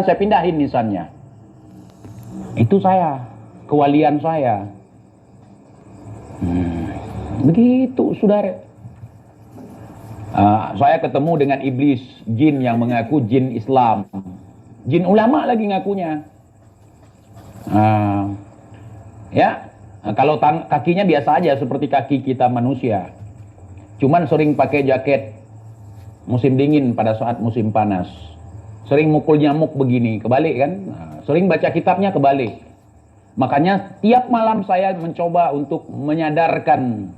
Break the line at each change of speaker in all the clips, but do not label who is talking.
saya pindahin nisannya. Itu saya, kewalian saya. Begitu, saudara. Saya ketemu dengan iblis, jin yang mengaku jin Islam. Jin ulama lagi ngakunya. Kalau kakinya biasa aja seperti kaki kita manusia. Cuman sering pakai jaket musim dingin pada saat musim panas. Sering mukul nyamuk begini, kebalik kan? Sering baca kitabnya kebalik. Makanya tiap malam saya mencoba untuk menyadarkan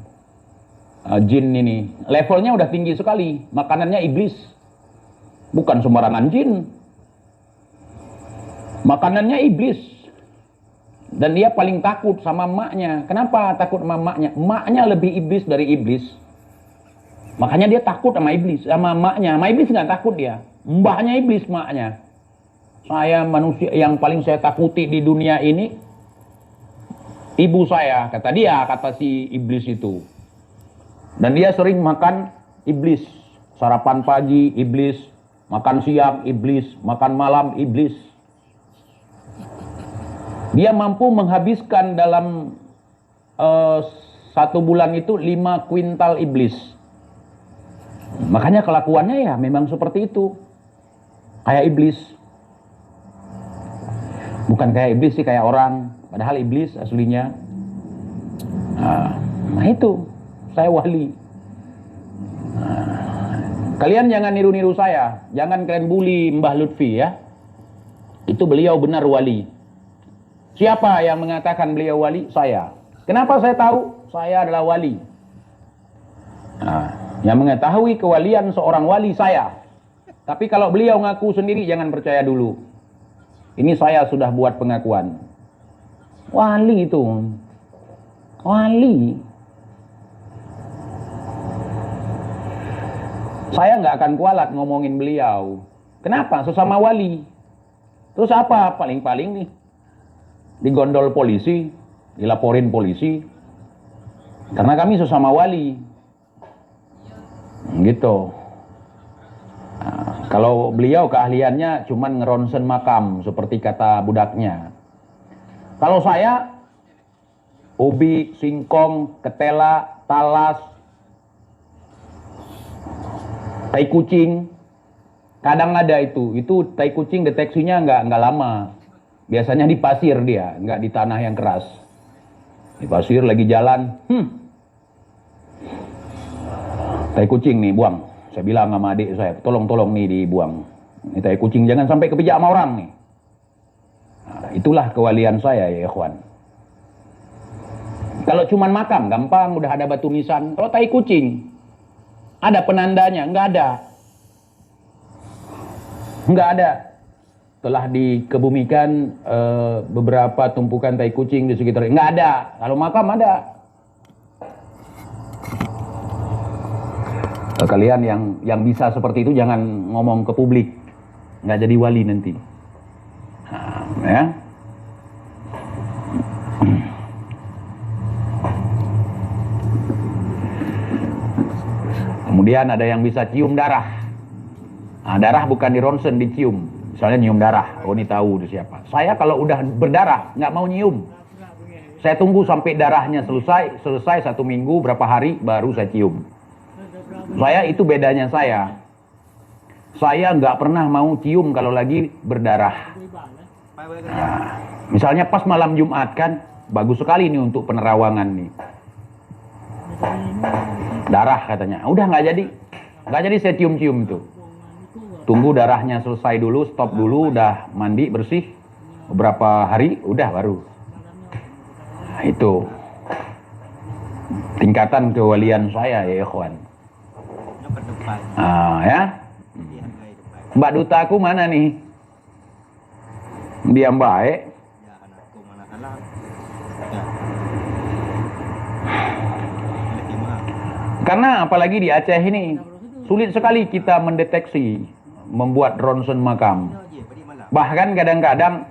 jin ini. Levelnya udah tinggi sekali. Makanannya iblis. Bukan sembarangan jin. Makanannya iblis. Dan dia paling takut sama emaknya. Kenapa takut sama emaknya? Emaknya lebih iblis dari iblis. Makanya dia takut sama iblis, sama emaknya. Sama iblis nggak takut dia. Mbahnya iblis, emaknya. Saya manusia yang paling saya takuti di dunia ini, ibu saya, kata dia, kata si iblis itu. Dan dia sering makan iblis. Sarapan pagi, iblis. Makan siang, iblis. Makan malam, iblis. Dia mampu menghabiskan dalam 1 bulan itu 5 kuintal iblis. Makanya kelakuannya ya memang seperti itu. Kayak iblis. Bukan kayak iblis sih, kayak orang. Padahal iblis aslinya. Nah itu, saya wali. Kalian jangan niru-niru saya. Jangan kalian bully Mbah Lutfi ya. Itu beliau benar wali. Siapa yang mengatakan beliau wali? Saya. Kenapa saya tahu? Saya adalah wali. Yang mengetahui kewalian seorang wali saya. Tapi kalau beliau ngaku sendiri, jangan percaya dulu. Ini saya sudah buat pengakuan. Wali itu. Wali. Saya nggak akan kualat ngomongin beliau. Kenapa? Sesama wali. Terus apa? Paling-paling nih. Digondol polisi. Dilaporin polisi. Karena kami sesama wali. Gitu. Kalau beliau keahliannya cuman ngeronsen makam seperti kata budaknya. Kalau saya ubi, singkong, ketela, talas, tai kucing, kadang ada itu tai kucing deteksinya nggak lama. Biasanya di pasir dia, nggak di tanah yang keras. Di pasir lagi jalan, tai kucing nih buang. Saya bilang sama adik saya, tolong nih dibuang. Ini tai kucing jangan sampai kepijak sama orang nih. Nah, itulah kewalian saya ya ikhwan. Kalau cuman makam gampang, udah ada batu nisan. Kalau tai kucing ada penandanya? Nggak ada. Nggak ada. Telah dikebumikan beberapa tumpukan tai kucing di sekitar. Nggak ada. Kalau makam ada. Kalian yang bisa seperti itu jangan ngomong ke publik. Nggak jadi wali nanti. Ya. Kemudian ada yang bisa cium darah. Darah bukan di ronsen, dicium. Misalnya nyium darah. Oh ini tahu itu siapa. Saya kalau udah berdarah nggak mau nyium. Saya tunggu sampai darahnya selesai 1 minggu berapa hari baru saya cium. Saya itu bedanya saya. Saya nggak pernah mau cium kalau lagi berdarah. Misalnya pas malam Jumat kan bagus sekali nih untuk penerawangan nih. Darah katanya. Udah nggak jadi saya cium-cium itu. Tunggu darahnya selesai dulu, stop dulu, udah mandi bersih beberapa hari, udah baru. Nah, itu tingkatan kewalian saya ya ikhwan. Ya. Mbak Duta aku mana nih? Dia baik. Karena apalagi di Aceh ini sulit sekali kita mendeteksi membuat ronsen makam. Bahkan kadang-kadang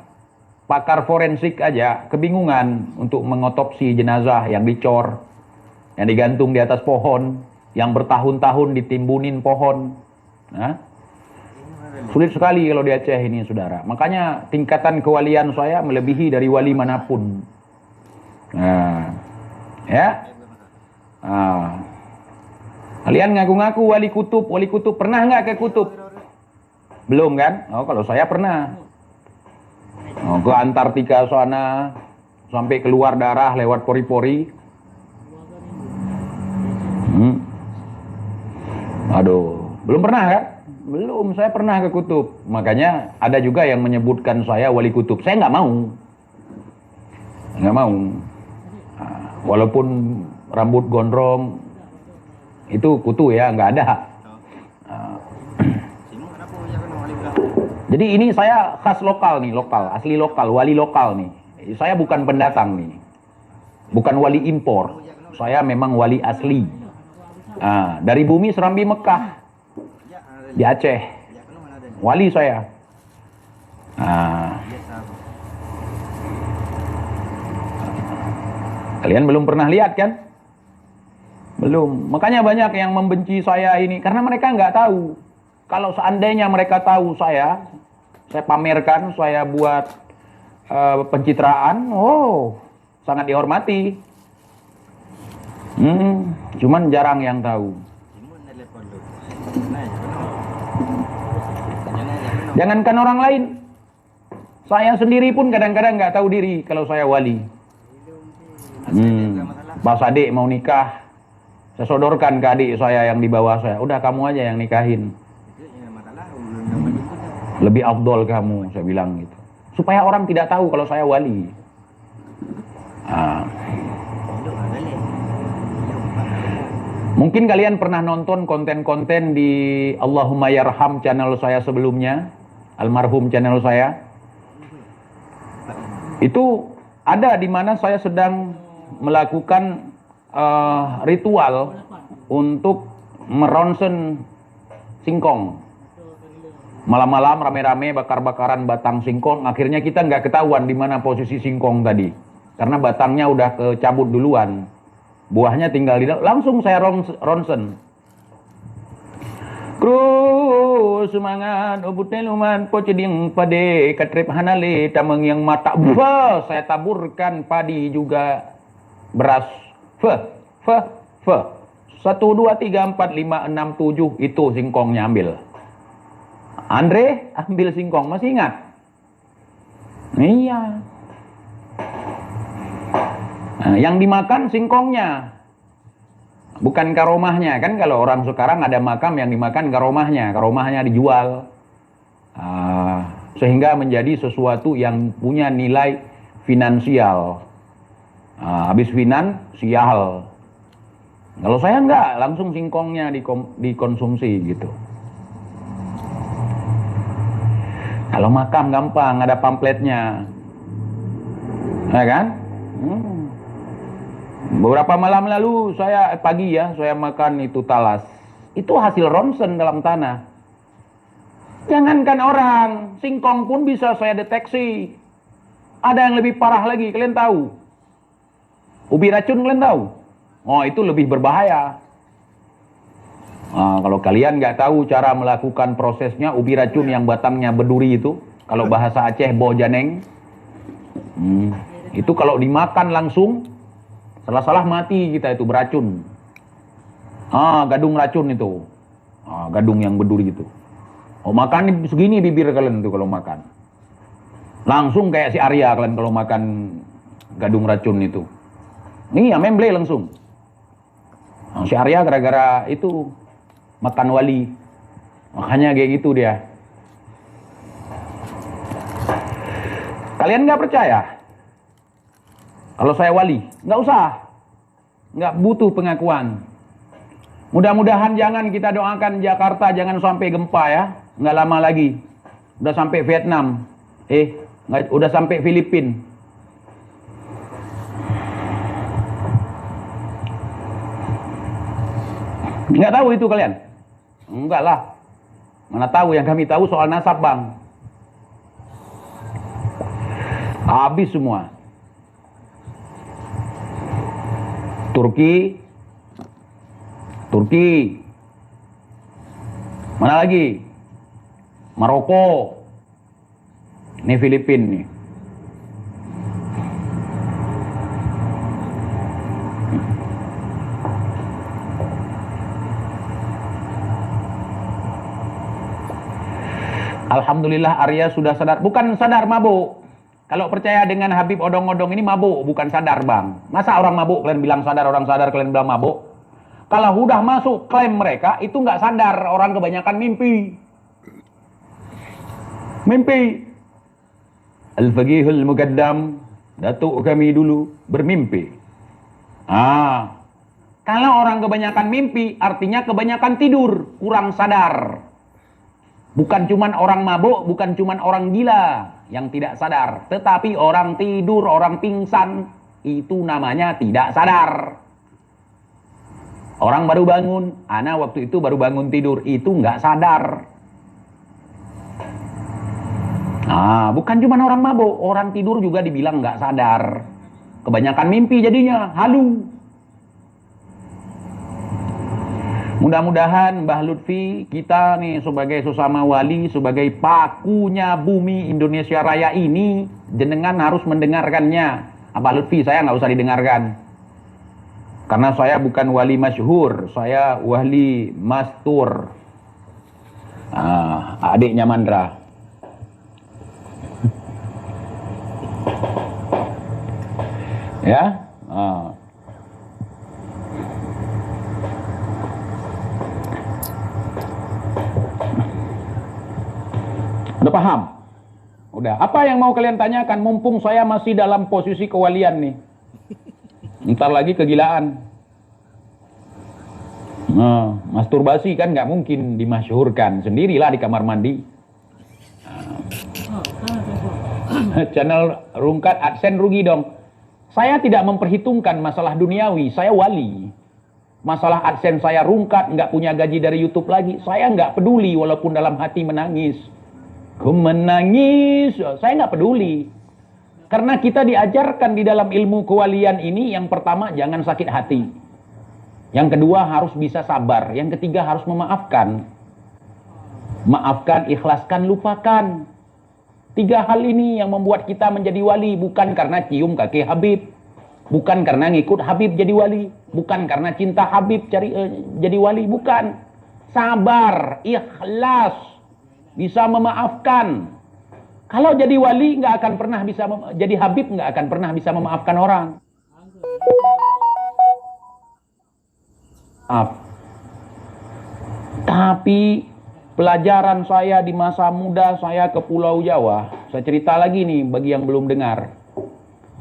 pakar forensik aja kebingungan untuk mengotopsi jenazah yang dicor, yang digantung di atas pohon, yang bertahun-tahun ditimbunin pohon. Nah, Sulit sekali kalau di Aceh ini, saudara. Makanya tingkatan kewalian saya melebihi dari wali manapun. Nah, ya. Nah. Kalian ngaku-ngaku wali kutub. Wali kutub pernah nggak ke kutub? Belum kan? Oh, kalau saya pernah. Oh, ke Antartika sana, sampai keluar darah lewat pori-pori. Aduh, belum pernah kan? Belum, saya pernah ke kutub. Makanya ada juga yang menyebutkan saya wali kutub. Saya nggak mau. Nggak mau. Nah, walaupun rambut gondrong, itu kutu ya, nggak ada. Nah. Jadi ini saya khas lokal nih, asli lokal, wali lokal nih. Saya bukan pendatang nih. Bukan wali impor. Saya memang wali asli. Nah, dari bumi Serambi Mekah. Di Aceh. Wali saya. Nah. Kalian belum pernah lihat kan? Belum. Makanya banyak yang membenci saya ini. Karena mereka nggak tahu. Kalau seandainya mereka tahu saya pamerkan, saya buat pencitraan, sangat dihormati. Cuman jarang yang tahu. Jangankan orang lain, saya sendiri pun kadang-kadang nggak tahu diri kalau saya wali. Pas adik mau nikah, saya sodorkan ke adik saya yang di bawah saya, udah kamu aja yang nikahin. Lebih afdol kamu, saya bilang gitu. Supaya orang tidak tahu kalau saya wali. Mungkin kalian pernah nonton konten-konten di Allahumma Yarham channel saya sebelumnya, almarhum channel saya. Itu ada di mana saya sedang melakukan ritual untuk meronsen singkong. Malam-malam rame-rame bakar-bakaran batang singkong. Akhirnya kita nggak ketahuan di mana posisi singkong tadi, karena batangnya udah kecabut duluan. Buahnya tinggal di dalam. Langsung saya ronsen. Kru semangat obutnya luman poceding pade katrip hanale tameng yang mata saya taburkan padi juga beras 1, 2, 3, 4, 5, 6, 7 itu singkongnya ambil. Andre ambil singkong, masih ingat? Iya. Nah, yang dimakan singkongnya, bukan karomahnya. Kan kalau orang sekarang ada makam yang dimakan karomahnya dijual. Sehingga menjadi sesuatu yang punya nilai finansial. Habis finansial. Kalau saya enggak, langsung singkongnya dikonsumsi gitu. Kalau makam gampang, ada pamfletnya. Ya kan? Beberapa malam lalu pagi saya makan itu talas. Itu hasil ronsen dalam tanah. Jangankan orang, singkong pun bisa saya deteksi. Ada yang lebih parah lagi, kalian tahu? Ubi racun kalian tahu? Oh, itu lebih berbahaya. Kalau kalian nggak tahu cara melakukan prosesnya, ubi racun yang batangnya berduri itu, kalau bahasa Aceh bojaneng, itu kalau dimakan langsung, salah-salah mati kita itu beracun. Gadung racun itu, gadung yang berduri itu. Makan segini bibir kalian itu kalau makan, langsung kayak si Arya kalian kalau makan gadung racun itu. Nih, memble langsung. Si Arya gara-gara itu makan wali, makanya kayak gitu dia. Kalian nggak percaya kalau saya wali? Nggak usah, nggak butuh pengakuan. Mudah-mudahan jangan kita doakan Jakarta jangan sampai gempa ya. Nggak lama lagi, udah sampai Vietnam, udah sampai Filipina. Nggak tahu itu kalian? Enggak lah. Mana tahu, yang kami tahu soal nasab bang. Habis semua. Turki. Mana lagi? Maroko. Ini Filipina nih. Alhamdulillah Arya sudah sadar. Bukan sadar, mabuk. Kalau percaya dengan Habib odong-odong ini mabuk, bukan sadar bang. Masa orang mabuk kalian bilang sadar, orang sadar kalian bilang mabuk? Kalau udah masuk klaim mereka, itu nggak sadar. Orang kebanyakan mimpi. Mimpi. Al-Faqihul Muqaddam, datuk kami dulu, bermimpi. Kalau orang kebanyakan mimpi, artinya kebanyakan tidur, kurang sadar. Bukan cuman orang mabuk, bukan cuman orang gila yang tidak sadar, tetapi orang tidur, orang pingsan, itu namanya tidak sadar. Orang baru bangun, ana waktu itu baru bangun tidur, itu nggak sadar. Bukan cuman orang mabuk, orang tidur juga dibilang nggak sadar. Kebanyakan mimpi jadinya, halu. Mudah-mudahan Mbah Lutfi, kita nih sebagai sesama wali, sebagai pakunya bumi Indonesia Raya ini, jenengan harus mendengarkannya. Mbah Lutfi, saya nggak usah didengarkan. Karena saya bukan wali masyhur, saya wali mastur. Adiknya Mandra. Ya, udah paham? Udah. Apa yang mau kalian tanyakan? Mumpung saya masih dalam posisi kewalian nih. Ntar lagi kegilaan. Masturbasi kan nggak mungkin dimasyhurkan. Sendirilah di kamar mandi. Channel Rungkat AdSense rugi dong. Saya tidak memperhitungkan masalah duniawi. Saya wali. Masalah AdSense saya rungkat, nggak punya gaji dari YouTube lagi. Saya nggak peduli walaupun dalam hati menangis. Ku menangis, saya nggak peduli. Karena kita diajarkan di dalam ilmu kewalian ini, yang pertama jangan sakit hati. Yang kedua harus bisa sabar. Yang ketiga harus memaafkan. Maafkan, ikhlaskan, lupakan. 3 hal ini yang membuat kita menjadi wali. Bukan karena cium kaki Habib. Bukan karena ngikut Habib jadi wali. Bukan karena cinta Habib jadi wali. Bukan. Sabar, ikhlas. Bisa memaafkan. Kalau jadi wali nggak akan pernah bisa jadi Habib, nggak akan pernah bisa memaafkan orang. Maaf. Tapi pelajaran saya di masa muda saya ke Pulau Jawa, saya cerita lagi nih bagi yang belum dengar.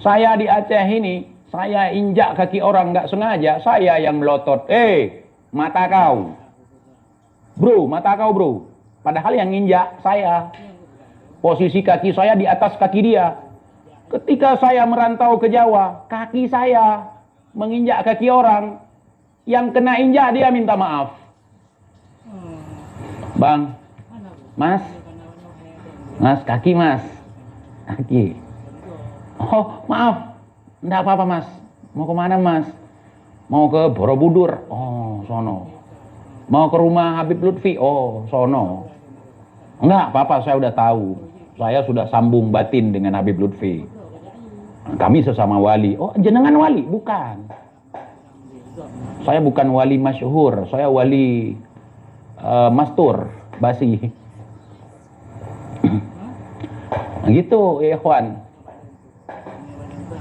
Saya di Aceh ini, saya injak kaki orang nggak sengaja, saya yang melotot. Mata kau, bro, mata kau bro. Padahal yang nginjak saya. Posisi kaki saya di atas kaki dia. Ketika saya merantau ke Jawa, kaki saya menginjak kaki orang. Yang kena injak dia minta maaf. Bang, mas, kaki mas. Kaki. Oh, maaf. Enggak apa-apa mas. Mau kemana mas? Mau ke Borobudur. Oh, sono. Mau ke rumah Habib Lutfi. Oh, sono. Enggak apa-apa, saya udah tahu. Saya sudah sambung batin dengan Habib Lutfi. Kami sesama wali. Oh, jenengan wali? Bukan. Saya bukan wali masyhur. Saya wali mastur, basi. Gitu, ya ikhwan.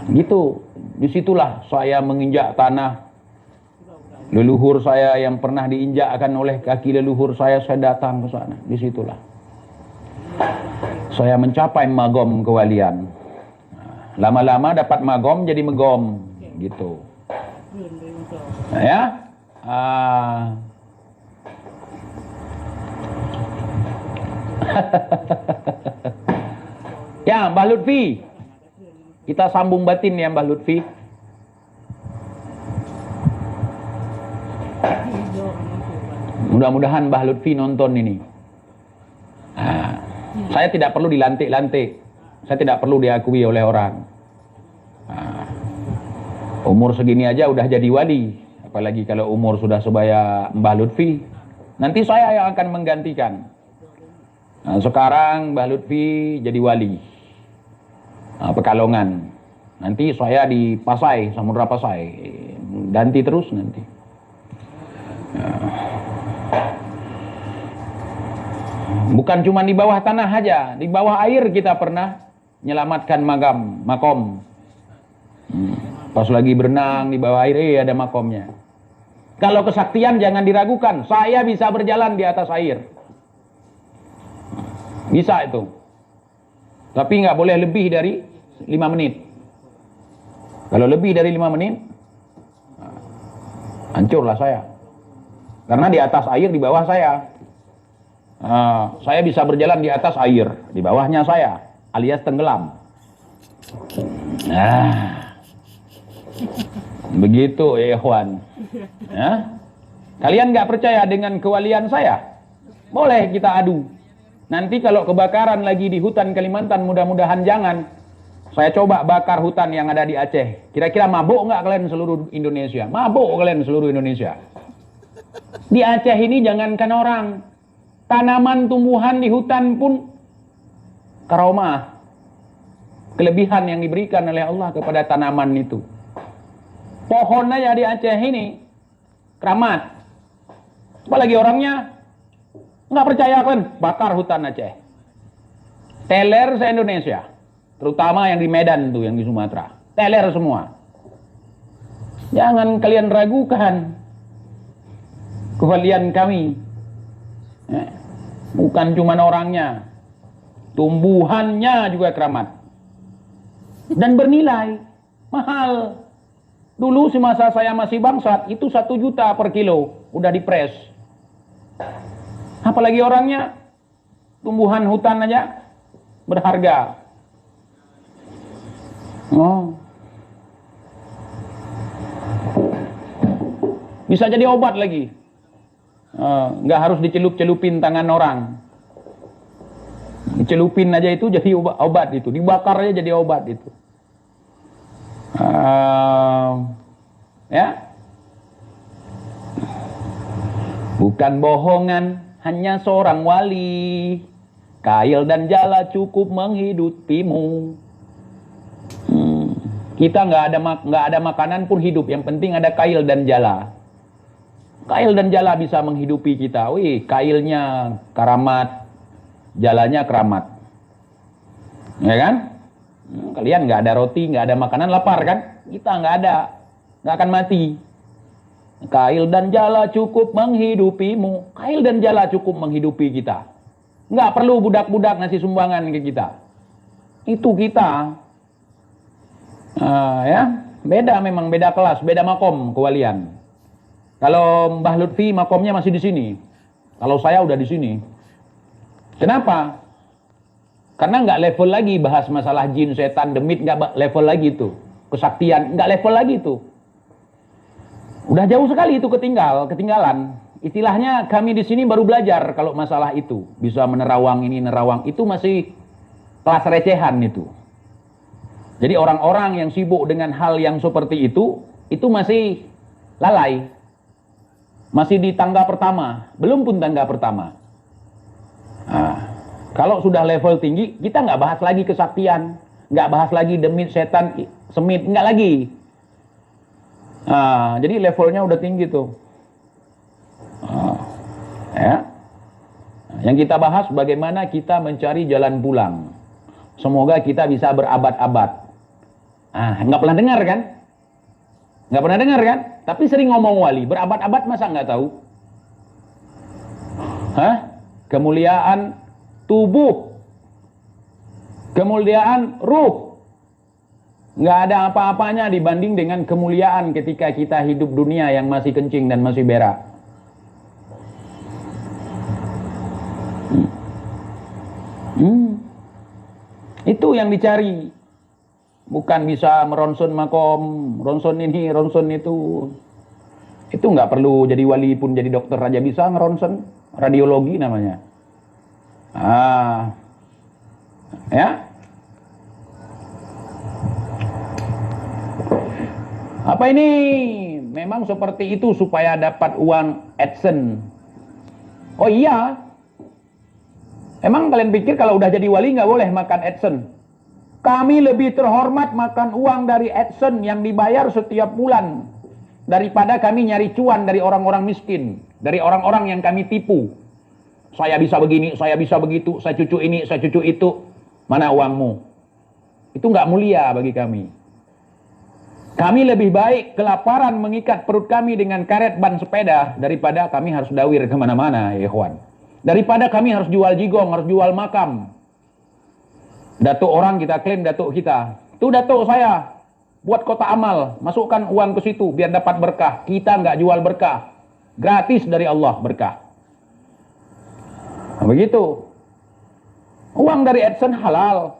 Gitu. Disitulah saya menginjak tanah. Leluhur saya yang pernah diinjakkan oleh kaki leluhur saya datang ke sana. Disitulah saya mencapai magom kewalian. Lama-lama dapat magom jadi megom, gitu. Ya, ya Mbah Lutfi, kita sambung batin ya Mbah Lutfi. Mudah-mudahan Mbah Lutfi nonton ini. Saya tidak perlu dilantik-lantik. Saya tidak perlu diakui oleh orang. Umur segini aja udah jadi wali. Apalagi kalau umur sudah sebaya Mbah Lutfi. Nanti saya yang akan menggantikan. Nah, sekarang Mbah Lutfi jadi wali Pekalongan. Nanti saya di Pasai, Samudra Pasai. Ganti terus nanti. Bukan cuma di bawah tanah aja, di bawah air kita pernah menyelamatkan makom. Pas lagi berenang di bawah air, ada makomnya. Kalau kesaktian jangan diragukan, saya bisa berjalan di atas air. Bisa itu. Tapi nggak boleh lebih dari 5 menit. Kalau lebih dari 5 menit, hancurlah saya. Karena di atas air, di bawah saya. Saya bisa berjalan di atas air, di bawahnya saya, alias tenggelam. Begitu ya ikhwan. Kalian nggak percaya dengan kewalian saya? Boleh kita adu. Nanti kalau kebakaran lagi di hutan Kalimantan, mudah-mudahan jangan. Saya coba bakar hutan yang ada di Aceh. Kira-kira mabuk nggak kalian seluruh Indonesia? Mabuk kalian seluruh Indonesia. Di Aceh ini jangankan orang, tanaman tumbuhan di hutan pun karomah. Kelebihan yang diberikan oleh Allah kepada tanaman itu. Pohon aja di Aceh ini keramat. Apalagi orangnya nggak percaya kan? Bakar hutan Aceh. Teler se-Indonesia. Terutama yang di Medan tuh, yang di Sumatera. Teler semua. Jangan kalian ragukan kewalian kami. Bukan cuma orangnya, tumbuhannya juga keramat. Dan bernilai mahal. Dulu semasa saya masih bangsat, itu 1 juta per kilo, udah dipres. Apalagi orangnya, tumbuhan hutan aja berharga. Bisa jadi obat lagi. Nggak harus dicelup-celupin tangan orang. Dicelupin aja itu jadi obat itu. Dibakar aja jadi obat itu. Ya. Bukan bohongan, hanya seorang wali. Kail dan jala cukup menghidupimu. Kita nggak ada makanan pun hidup. Yang penting ada kail dan jala. Kail dan jala bisa menghidupi kita. Wih, kailnya karamat, jalanya keramat. Ya kan? Kalian nggak ada roti, nggak ada makanan, lapar kan? Kita nggak ada, nggak akan mati. Kail dan jala cukup menghidupimu. Kail dan jala cukup menghidupi kita. Nggak perlu budak-budak ngasih sumbangan ke kita. Itu kita. Ya, beda memang, beda kelas, beda makom kewalian. Kalau Mbah Lutfi makomnya masih di sini. Kalau saya udah di sini. Kenapa? Karena nggak level lagi bahas masalah jin, setan, demit, nggak level lagi itu. Kesaktian, nggak level lagi itu. Udah jauh sekali itu ketinggalan. Istilahnya kami di sini baru belajar kalau masalah itu. Bisa menerawang ini, nerawang itu masih kelas recehan itu. Jadi orang-orang yang sibuk dengan hal yang seperti itu masih lalai. Masih di tangga pertama, belum pun tangga pertama. Kalau sudah level tinggi, kita nggak bahas lagi kesaktian, nggak bahas lagi demit, setan, semit, nggak lagi. Jadi levelnya udah tinggi tuh. Ya. Yang kita bahas bagaimana kita mencari jalan pulang. Semoga kita bisa berabad-abad. Nggak pernah dengar kan? Nggak pernah dengar kan? Tapi sering ngomong wali, berabad-abad masa nggak tahu? Kemuliaan tubuh, kemuliaan ruh, nggak ada apa-apanya dibanding dengan kemuliaan ketika kita hidup dunia yang masih kencing dan masih berak. Itu yang dicari. Bukan bisa meronson makom, ronson ini, ronson itu. Itu nggak perlu jadi wali pun jadi dokter aja bisa ngeronson. Radiologi namanya. Ya. Apa ini? Memang seperti itu supaya dapat uang AdSense. Oh iya. Emang kalian pikir kalau udah jadi wali nggak boleh makan AdSense? Kami lebih terhormat makan uang dari AdSense yang dibayar setiap bulan daripada kami nyari cuan dari orang-orang miskin, dari orang-orang yang kami tipu. Saya bisa begini, saya bisa begitu, saya cucu ini, saya cucu itu. Mana uangmu? Itu nggak mulia bagi kami. Kami lebih baik kelaparan mengikat perut kami dengan karet ban sepeda daripada kami harus dawir kemana-mana, ya ikhwan. Daripada kami harus jual jigong, harus jual makam. Datuk orang kita klaim datuk kita. Itu datuk saya. Buat kotak amal, masukkan uang ke situ biar dapat berkah. Kita nggak jual berkah. Gratis dari Allah berkah. Nah, begitu. Uang dari AdSense halal.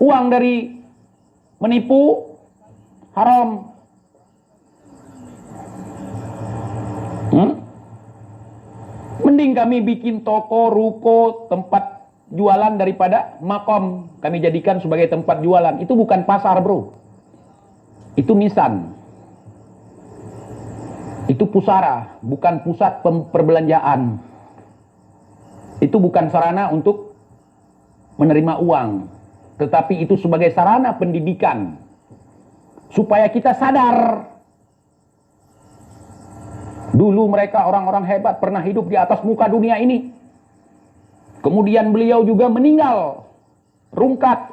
Uang dari menipu haram. Mending kami bikin toko, ruko, tempat jualan daripada makom. Kami jadikan sebagai tempat jualan. Itu bukan pasar, bro. Itu nisan. Itu pusara, bukan pusat perbelanjaan. Itu bukan sarana untuk menerima uang. Tetapi itu sebagai sarana pendidikan. Supaya kita sadar. Dulu mereka orang-orang hebat pernah hidup di atas muka dunia ini. Kemudian beliau juga meninggal. Rungkat,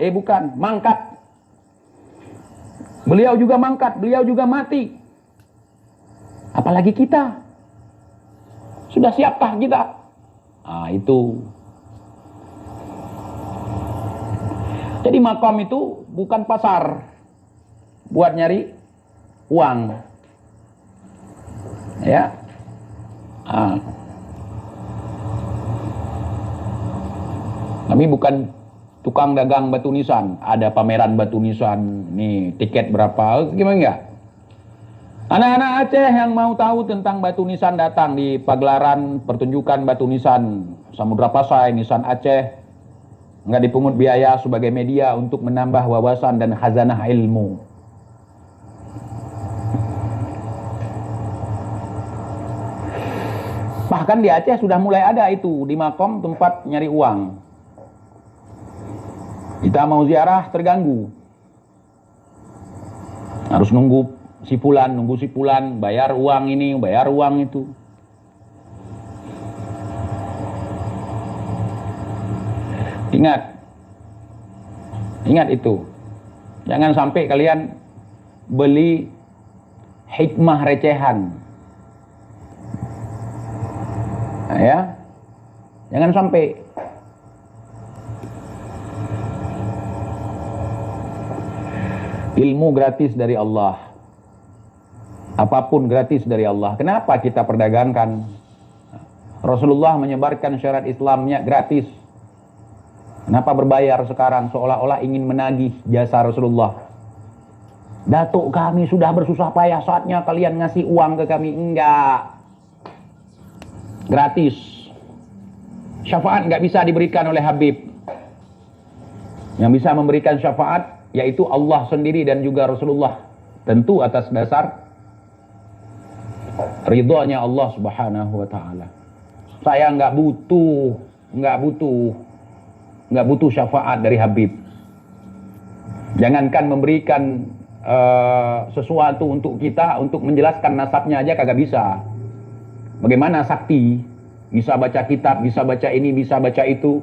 mangkat. Beliau juga mangkat, beliau juga mati. Apalagi kita. Sudah siapkah kita? Ah, itu. Jadi makom itu bukan pasar buat nyari uang. Ya. Kami bukan tukang dagang batu nisan. Ada pameran batu nisan. Nih, tiket berapa? Gimana enggak? Anak-anak Aceh yang mau tahu tentang batu nisan datang di pagelaran pertunjukan batu nisan Samudra Pasai, Nisan Aceh. Enggak dipungut biaya sebagai media untuk menambah wawasan dan khazanah ilmu. Bahkan di Aceh sudah mulai ada itu, di makom tempat nyari uang. Kita mau ziarah terganggu. Harus nunggu si fulan, bayar uang ini, bayar uang itu. Ingat itu. Jangan sampai kalian beli hikmah recehan. Nah, ya. Jangan sampai. Ilmu gratis dari Allah. Apapun gratis dari Allah. Kenapa kita perdagangkan? Rasulullah menyebarkan syariat Islamnya gratis. Kenapa berbayar sekarang seolah-olah ingin menagih jasa Rasulullah? Datuk kami sudah bersusah payah, saatnya kalian ngasih uang ke kami. Enggak. Gratis. Syafaat nggak bisa diberikan oleh Habib. Yang bisa memberikan syafaat yaitu Allah sendiri dan juga Rasulullah. Tentu atas dasar ridhonya Allah Subhanahu wa taala. Saya nggak butuh syafaat dari Habib. Jangankan memberikan sesuatu untuk kita, untuk menjelaskan nasabnya aja kagak bisa. Bagaimana sakti? Bisa baca kitab, bisa baca ini, bisa baca itu.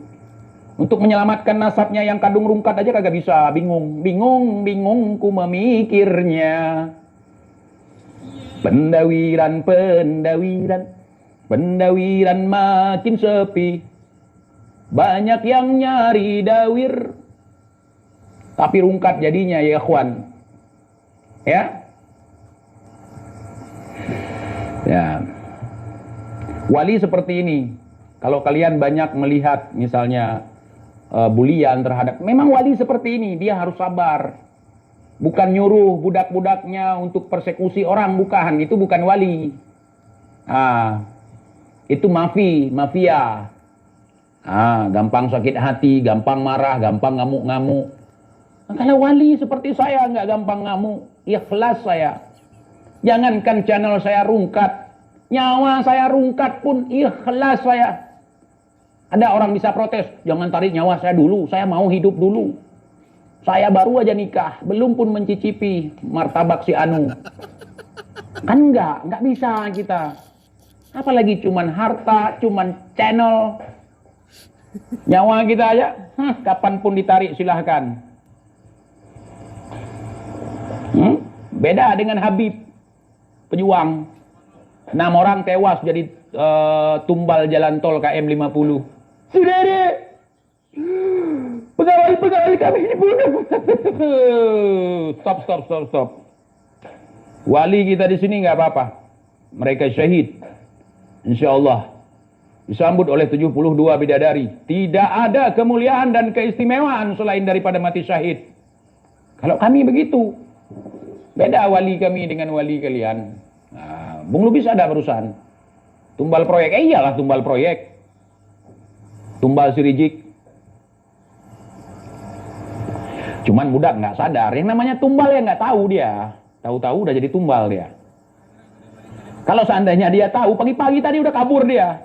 Untuk menyelamatkan nasabnya yang kadung rungkat aja kagak bisa. Bingung ku memikirnya. Pendawiran makin sepi. Banyak yang nyari dawir. Tapi rungkat jadinya ya ikhwan. Ya. Wali seperti ini. Kalau kalian banyak melihat misalnya bulian terhadap, memang wali seperti ini, dia harus sabar. Bukan nyuruh budak-budaknya untuk persekusi orang, bukan. Itu bukan wali. Itu mafia. Gampang sakit hati, gampang marah, gampang ngamuk-ngamuk. Nah, kalau wali seperti saya nggak gampang ngamuk, ikhlas saya. Jangankan channel saya rungkat, nyawa saya rungkat pun ikhlas saya. Ada orang bisa protes, jangan tarik nyawa saya dulu, saya mau hidup dulu. Saya baru aja nikah, belum pun mencicipi martabak si Anu. Kan enggak bisa kita. Apalagi cuman harta, cuman channel. Nyawa kita aja, kapanpun ditarik silahkan. Beda dengan Habib, pejuang. 6 orang tewas jadi tumbal jalan tol KM 50. Saudara, pegawai kami dibunuh. Stop. Wali kita di sini nggak apa-apa. Mereka syahid. Insya Allah disambut oleh 72 bidadari. Tidak ada kemuliaan dan keistimewaan selain daripada mati syahid. Kalau kami begitu, beda wali kami dengan wali kalian. Nah, Bung Lubis ada perusahaan tumbal proyek. Iyalah tumbal proyek. Tumbal si Rizik. Cuman budak nggak sadar. Yang namanya tumbal ya nggak tahu dia. Tahu-tahu udah jadi tumbal dia. Kalau seandainya dia tahu, pagi-pagi tadi udah kabur dia.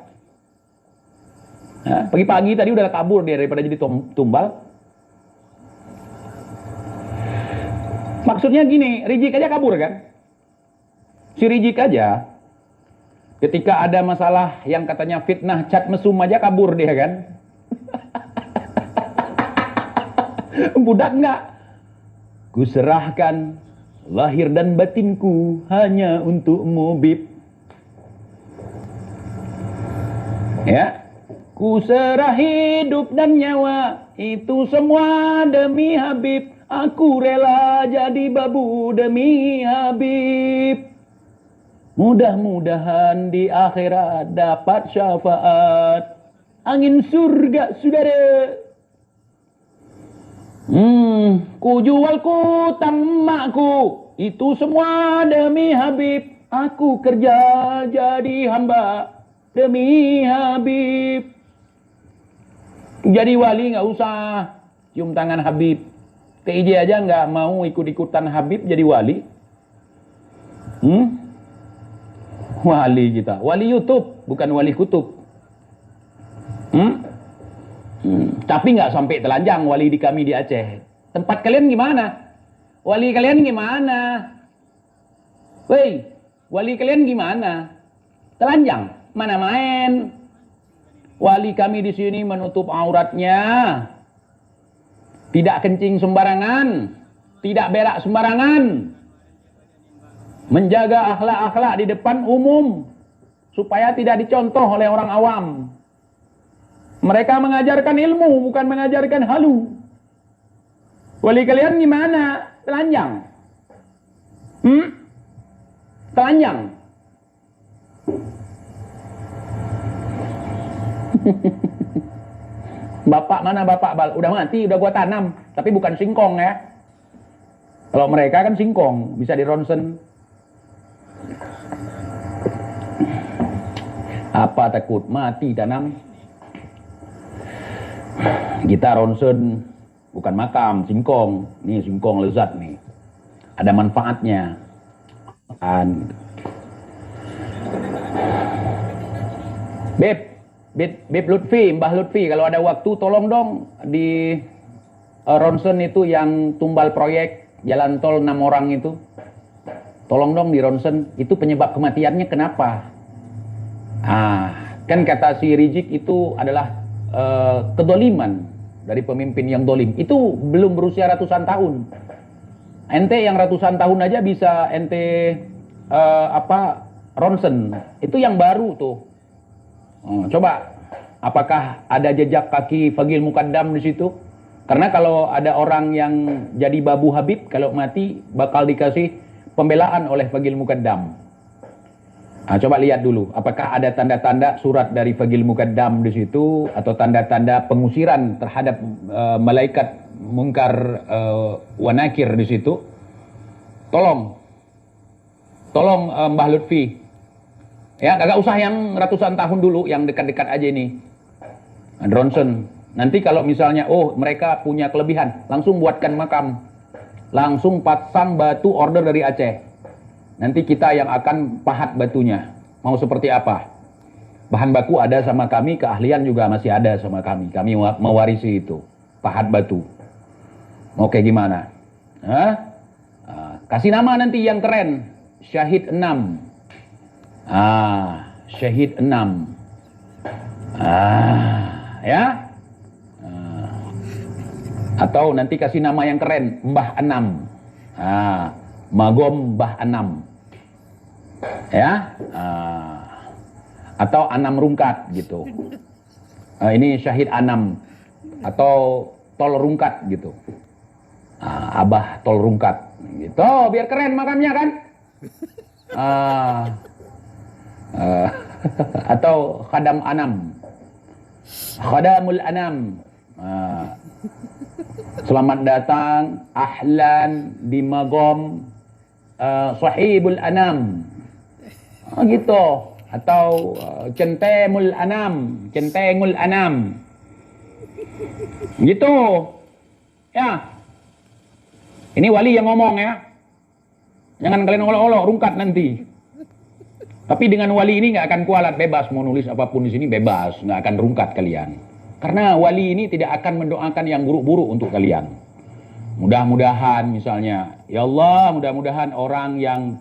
Pagi-pagi tadi udah kabur dia daripada jadi tumbal. Maksudnya gini, Rizik aja kabur kan? Si Rizik aja, ketika ada masalah yang katanya fitnah cat mesum aja kabur dia kan? Budak enggak? Kuserahkan lahir dan batinku hanya untukmu, Bib. Ya, kuserah hidup dan nyawa, itu semua demi Habib. Aku rela jadi babu demi Habib. Mudah-mudahan di akhirat dapat syafaat. Angin surga, saudara. Ku jual kutang emakku. Itu semua demi Habib. Aku kerja jadi hamba demi Habib. Jadi wali nggak usah cium tangan Habib. TIJ aja nggak mau ikut-ikutan Habib jadi wali. Wali kita, wali YouTube, bukan wali kutub. Tapi nggak sampai telanjang wali di kami di Aceh. Tempat kalian gimana? Wali kalian gimana? Woi, wali kalian gimana? Telanjang? Mana main? Wali kami di sini menutup auratnya. Tidak kencing sembarangan, tidak berak sembarangan. Menjaga akhlak-akhlak di depan umum supaya tidak dicontoh oleh orang awam. Mereka mengajarkan ilmu, bukan mengajarkan halu. Wali kalian gimana? Telanjang? Telanjang? Bapak mana bapak? Udah mati, udah gua tanam. Tapi bukan singkong ya. Kalau mereka kan singkong, bisa di ronsen. Apa takut mati tanam? Kita ronsen bukan makam, singkong. Nih singkong lezat nih. Ada manfaatnya. Beb Lutfi, Mbah Lutfi, kalau ada waktu tolong dong di ronsen itu yang tumbal proyek jalan tol 6 orang itu. Tolong dong di ronsen, itu penyebab kematiannya kenapa? Kan kata si Rizik itu adalah kedoliman dari pemimpin yang dolim. Itu belum berusia ratusan tahun. Ente yang ratusan tahun aja bisa ente ronsen. Itu yang baru tuh. Coba, apakah ada jejak kaki Fagil Mukaddam di situ? Karena kalau ada orang yang jadi babu Habib, kalau mati bakal dikasih pembelaan oleh Fagil Mukaddam. Coba lihat dulu, apakah ada tanda-tanda surat dari Fagil Mukaddam di situ atau tanda-tanda pengusiran terhadap malaikat mungkar wa nakir di situ? Tolong Mbah Lutfi. Ya, kagak usah yang ratusan tahun dulu, yang dekat-dekat aja ini. Ronsen. Nanti kalau misalnya, mereka punya kelebihan, langsung buatkan makam. Langsung pasang batu order dari Aceh. Nanti kita yang akan pahat batunya. Mau seperti apa? Bahan baku ada sama kami, keahlian juga masih ada sama kami. Kami mewarisi itu. Pahat batu. Mau kayak gimana? Hah? Kasih nama nanti yang keren. Syahid 6. Syahid 6. Ya. Atau nanti kasih nama yang keren. Mbah 6. Magom Mbah 6. Ya. Atau Anam Rungkat gitu. Ini Syahid Anam atau Tol Rungkat gitu. Abah Tol Rungkat gitu, biar keren makamnya kan. Atau Khadam Anam, Khadamul Anam. Selamat datang ahlan di Magom Sahibul Anam. Gitu. Atau Centemul Anam, Centengul Anam. Gitu. Ya. Ini wali yang ngomong ya. Jangan kalian olok-olok rungkat nanti. Tapi dengan wali ini nggak akan kualat, bebas mau nulis apapun di sini bebas, nggak akan rungkat kalian. Karena wali ini tidak akan mendoakan yang buruk-buruk untuk kalian. Mudah-mudahan misalnya, ya Allah, mudah-mudahan orang yang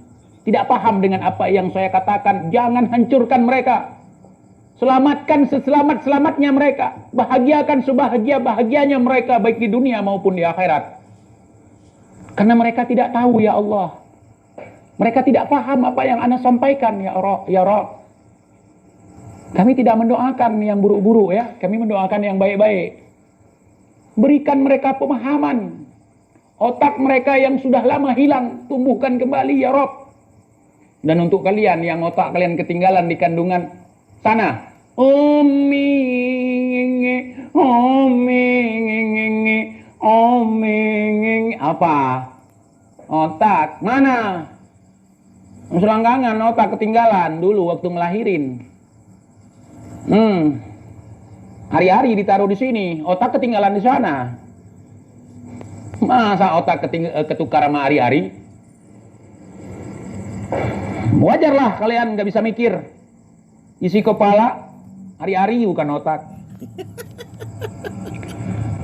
tidak paham dengan apa yang saya katakan, jangan hancurkan mereka. Selamatkan seselamat-selamatnya mereka. Bahagiakan sebahagia-bahagianya mereka, baik di dunia maupun di akhirat. Karena mereka tidak tahu, ya Allah. Mereka tidak paham apa yang Anda sampaikan, ya Rabb. Kami tidak mendoakan yang buruk-buruk ya. Kami mendoakan yang baik-baik. Berikan mereka pemahaman. Otak mereka yang sudah lama hilang, tumbuhkan kembali, ya Rabb. Dan untuk kalian yang otak kalian ketinggalan di kandungan sana, apa? Otak mana? Selangkangan otak ketinggalan dulu waktu ngelahirin. Hari-hari ditaruh di sini, otak ketinggalan di sana. Masa otak ketukar sama hari-hari? Wajarlah kalian nggak bisa mikir. Isi kepala hari-hari bukan otak.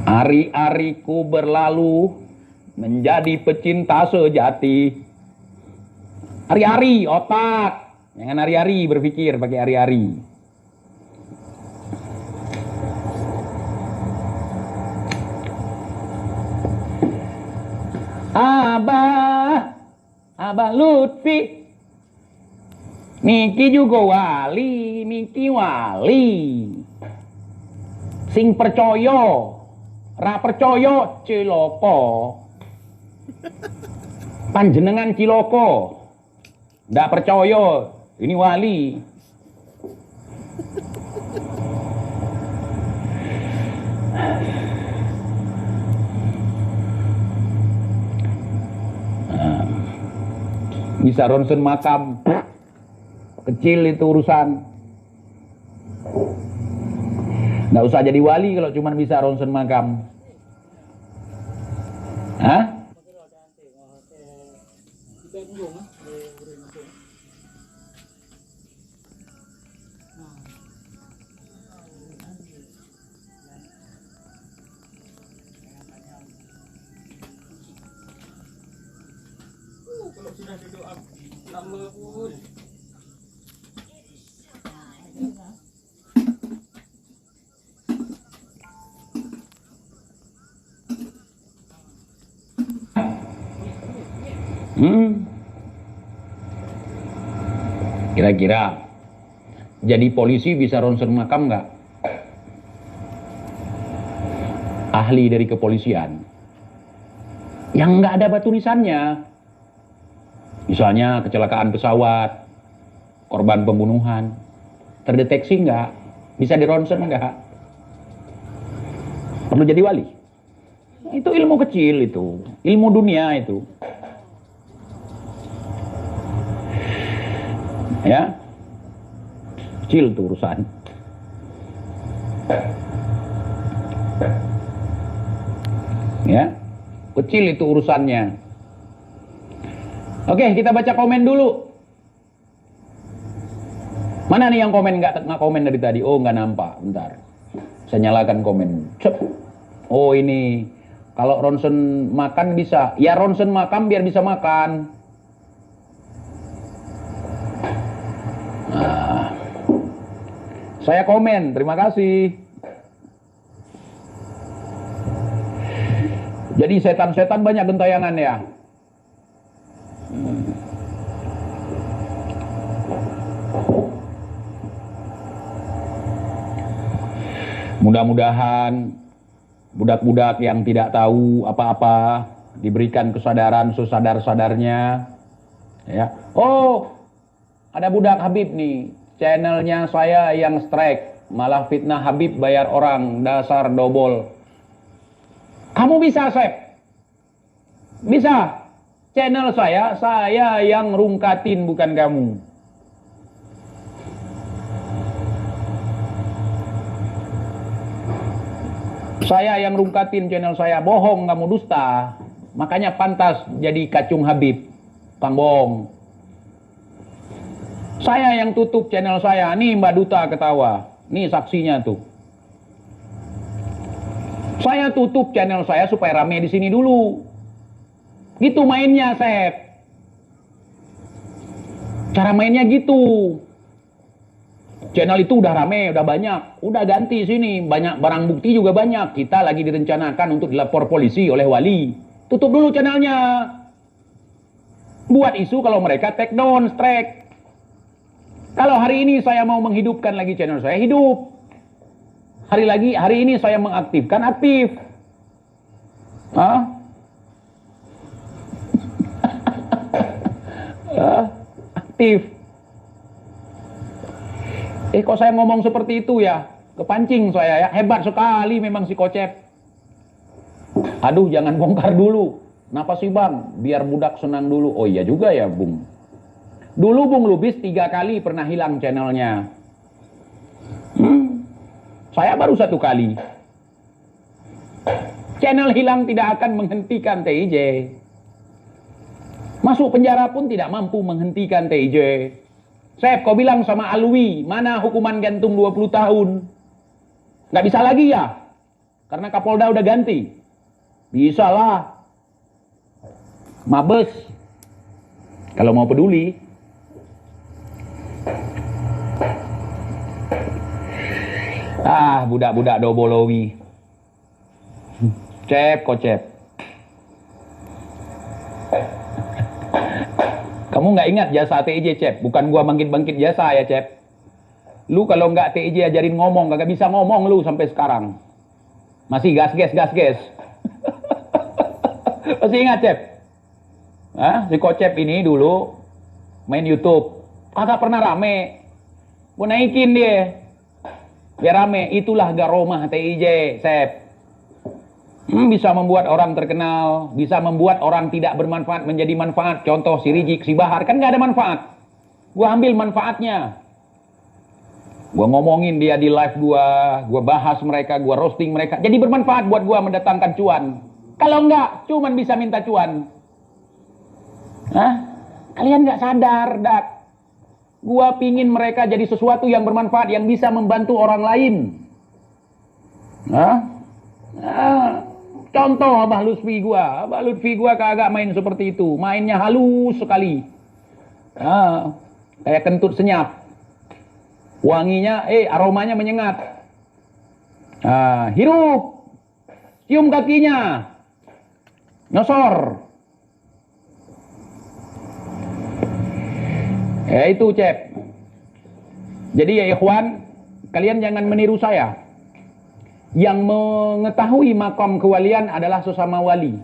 Hari-hariku berlalu menjadi pecinta sejati. Hari-hari otak, jangan hari-hari berpikir pakai hari-hari. Abah Lutfi. Niki juga wali, Niki wali. Sing percaya, ra percaya ciloko. Panjenengan ciloko. Ndak percaya, ini wali. Bisa ronsen makam. Kecil itu urusan. Nggak usah jadi wali kalau cuma bisa ronsen makam. Hah?
Kalau sudah didoa lama pun.
Kira-kira jadi polisi bisa ronsen makam nggak? Ahli dari kepolisian yang nggak ada batu nisannya, misalnya kecelakaan pesawat, korban pembunuhan, terdeteksi nggak? Bisa dironsen nggak? Perlu jadi wali? Itu ilmu kecil, itu ilmu dunia itu. Ya, kecil tuh urusan. Ya, kecil itu urusannya. Oke, kita baca komen dulu. Mana nih yang komen nggak komen dari tadi? Oh, nggak nampak. Bentar. Saya nyalakan komen. Cep. Oh, ini. Kalau ronsen makan bisa. Ya ronsen makan biar bisa makan. Nah. Saya komen. Terima kasih. Jadi setan-setan banyak gentayangan ya. Mudah-mudahan budak-budak yang tidak tahu apa-apa diberikan kesadaran sesadar-sadarnya. Ya. Oh, ada budak Habib nih. Channelnya saya yang strike. Malah fitnah Habib bayar orang. Dasar dobol. Kamu bisa, Sep? Bisa. Channel saya yang rungkatin bukan kamu. Saya yang rungkatin channel saya. Bohong, kamu dusta. Makanya pantas jadi kacung Habib. Kang bohong. Saya yang tutup channel saya. Nih Mbak Duta ketawa. Nih saksinya tuh. Saya tutup channel saya supaya rame di sini dulu. Gitu mainnya, Sep. Cara mainnya gitu. Channel itu udah rame, udah banyak. Udah ganti sini. Banyak barang bukti juga banyak. Kita lagi direncanakan untuk dilapor polisi oleh wali. Tutup dulu channelnya. Buat isu kalau mereka take down, strike. Kalau hari ini saya mau menghidupkan lagi channel saya, hidup. Hari ini saya mengaktifkan, aktif. Hah? Aktif. Kok saya ngomong seperti itu ya? Kepancing saya ya. Hebat sekali memang si Kocep. Aduh, jangan bongkar dulu. Kenapa sih Bang? Biar budak senang dulu. Oh iya juga ya Bung. Dulu Bung Lubis 3 kali pernah hilang channelnya. Saya baru 1 kali. Channel hilang tidak akan menghentikan TIJ. Masuk penjara pun tidak mampu menghentikan TIJ. Sep, kau bilang sama Alwi, mana hukuman gantung 20 tahun? Nggak bisa lagi ya? Karena Kapolda udah ganti. Bisa lah. Mabes. Kalau mau peduli. Budak-budak dobolowi. Cep, Kocep. Kamu nggak ingat jasa TIJ, Cep? Bukan gua bangkit-bangkit jasa ya, Cep. Lu kalau nggak TIJ ajarin ngomong, kagak bisa ngomong lu sampai sekarang. Masih gas-gas. Masih ingat, Cep? Hah? Si Kocep ini dulu main YouTube. Kagak pernah rame. Gua naikin dia. Biar rame. Itulah garomah TIJ, Cep. Bisa membuat orang terkenal, bisa membuat orang tidak bermanfaat menjadi manfaat. Contoh si Rizik, si Bahar, kan nggak ada manfaat. Gua ambil manfaatnya. Gua ngomongin dia di live gua bahas mereka, gua roasting mereka. Jadi bermanfaat buat gua mendatangkan cuan. Kalau enggak, cuman bisa minta cuan. Hah? Kalian nggak sadar, Dak. Gua pingin mereka jadi sesuatu yang bermanfaat, yang bisa membantu orang lain. Hah? Contoh Abah Lutfi gua. Abah Lutfi gua kagak main seperti itu. Mainnya halus sekali. Kayak kentut senyap. Wanginya, aromanya menyengat. Hirup. Cium kakinya. Nyosor. Itu Cep. Jadi ya ikhwan, kalian jangan meniru saya. Yang mengetahui makam kewalian adalah sesama wali.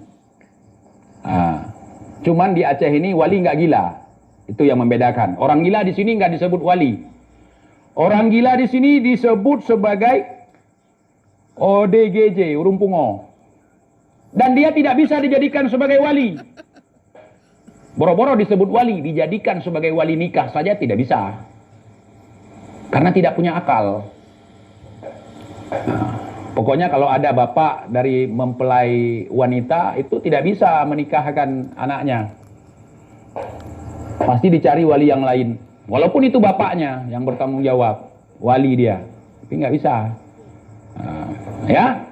Cuman di Aceh ini wali nggak gila. Itu yang membedakan. Orang gila di sini nggak disebut wali. Orang gila di sini disebut sebagai ODGJ, urung pungo. Dan dia tidak bisa dijadikan sebagai wali. Boro-boro disebut wali, dijadikan sebagai wali nikah saja tidak bisa. Karena tidak punya akal. Pokoknya kalau ada bapak dari mempelai wanita itu tidak bisa menikahkan anaknya. Pasti dicari wali yang lain. Walaupun itu bapaknya yang bertanggung jawab, wali dia, tapi nggak bisa. Ya,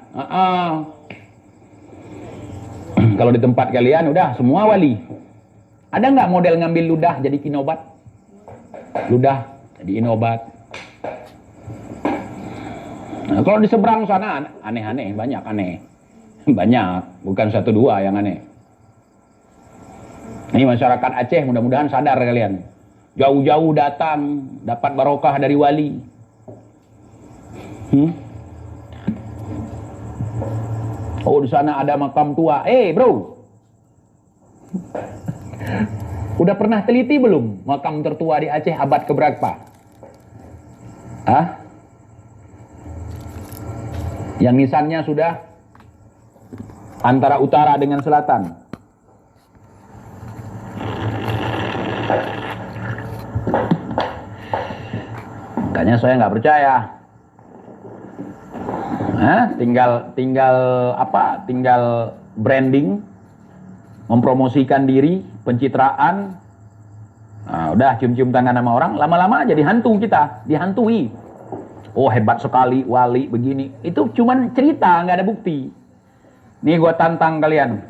kalau di tempat kalian udah semua wali. Ada nggak model ngambil ludah jadi inobat? Ludah jadi inobat. Nah, kalau di seberang sana aneh-aneh, banyak aneh. Banyak, bukan satu dua yang aneh. Ini masyarakat Aceh mudah-mudahan sadar kalian. Jauh-jauh datang dapat barokah dari wali. Oh, di sana ada makam tua. Bro. Udah pernah teliti belum makam tertua di Aceh abad keberapa? Yang nisannya sudah antara utara dengan selatan. Makanya saya nggak percaya. Tinggal branding, mempromosikan diri, pencitraan. Udah cium-cium tangan sama orang, lama-lama jadi hantu kita, dihantui. Oh, hebat sekali wali begini. Itu cuman cerita, nggak ada bukti. Nih gua tantang kalian.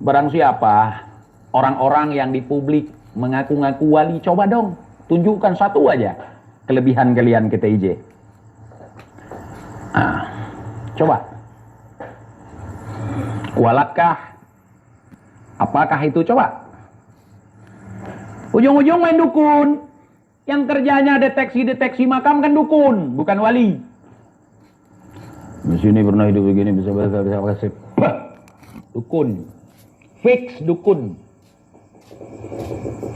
Barang siapa orang-orang yang di publik mengaku-ngaku wali, coba dong tunjukkan satu aja kelebihan kalian ke TIJ. Coba. Kualatkah? Apakah itu? Coba. Ujung-ujung main dukun. Yang kerjanya deteksi makam kan dukun, bukan wali. Di sini pernah hidup begini, bisa kasih. Dukun. Fix dukun.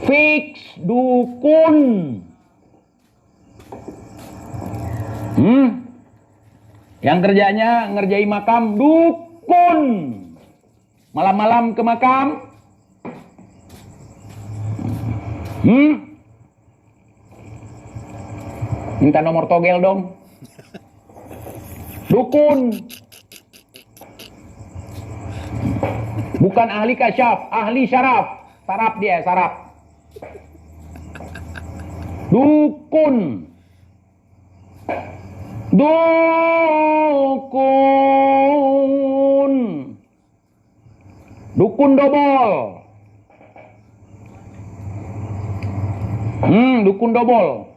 Fix dukun. Yang kerjanya ngerjai makam, dukun. Malam-malam ke makam. Minta nomor togel dong. Dukun. Bukan ahli kasyaf, ahli syaraf. Saraf dia, saraf. Dukun. Dukun. Dukun dobol. Dukun dobol.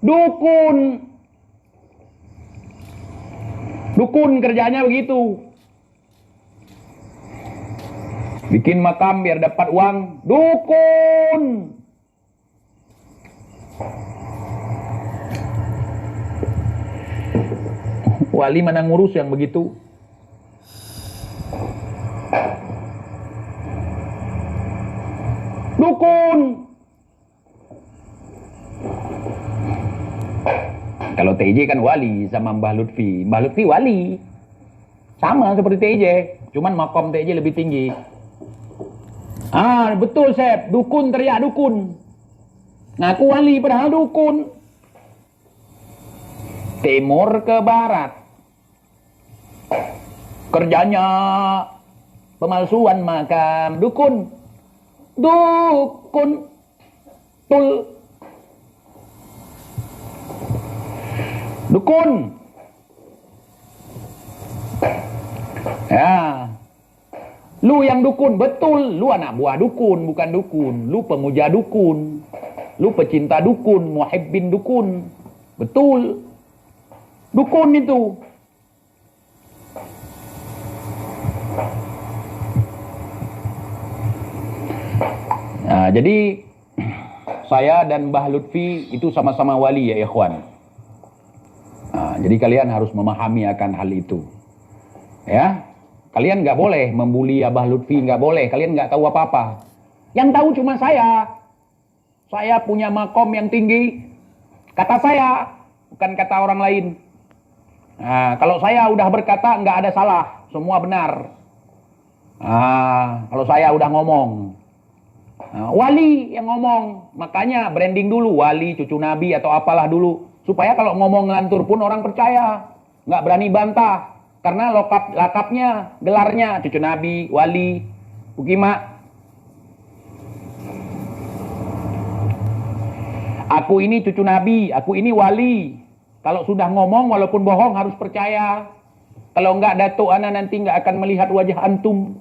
Dukun. Dukun kerjanya begitu. Bikin makam biar dapat uang. Dukun. Wali mana ngurus yang begitu? Dukun. Kalau TJ kan wali sama Mbah Lutfi. Mbah Lutfi wali. Sama seperti TJ. Cuman makom TJ lebih tinggi. Betul Sep. Dukun teriak dukun. Ngaku wali padahal dukun. Timur ke barat. Kerjanya pemalsuan makam. Dukun. Dukun. Tul. Dukun. Ya. Lu yang dukun, betul. Lu anak buah dukun, bukan dukun. Lu pemuja dukun. Lu pecinta dukun, muhibbin dukun. Betul. Dukun itu. Nah, jadi saya dan Mbah Lutfi itu sama-sama wali ya ikhwan. Jadi kalian harus memahami akan hal itu. Ya, kalian nggak boleh membuli Abah Lutfi, nggak boleh. Kalian nggak tahu apa-apa. Yang tahu cuma saya. Saya punya makom yang tinggi. Kata saya, bukan kata orang lain. Nah, kalau saya udah berkata nggak ada salah, semua benar. Kalau saya udah ngomong. Wali yang ngomong, makanya branding dulu wali, cucu nabi atau apalah dulu, supaya kalau ngomong ngelantur pun orang percaya, nggak berani bantah, karena lakapnya, gelarnya cucu nabi, wali, ukima. Aku ini cucu Nabi, aku ini wali. Kalau sudah ngomong walaupun bohong harus percaya. Kalau enggak datuk ana nanti enggak akan melihat wajah antum.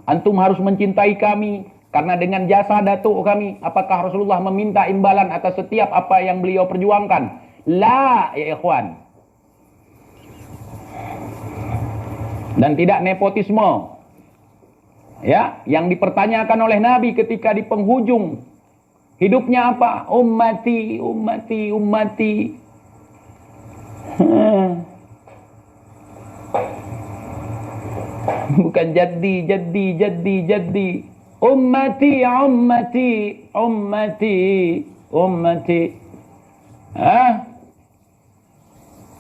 Antum harus mencintai kami karena dengan jasa datuk kami. Apakah Rasulullah meminta imbalan atas setiap apa yang beliau perjuangkan? La, ya ikhwan. Dan tidak nepotisme. Ya, yang dipertanyakan oleh Nabi ketika di penghujung hidupnya apa? Ummati, ummati, ummati. Bukan jadi, jadi, jadi, jadi. Ummati, ummati, ummati, ummati.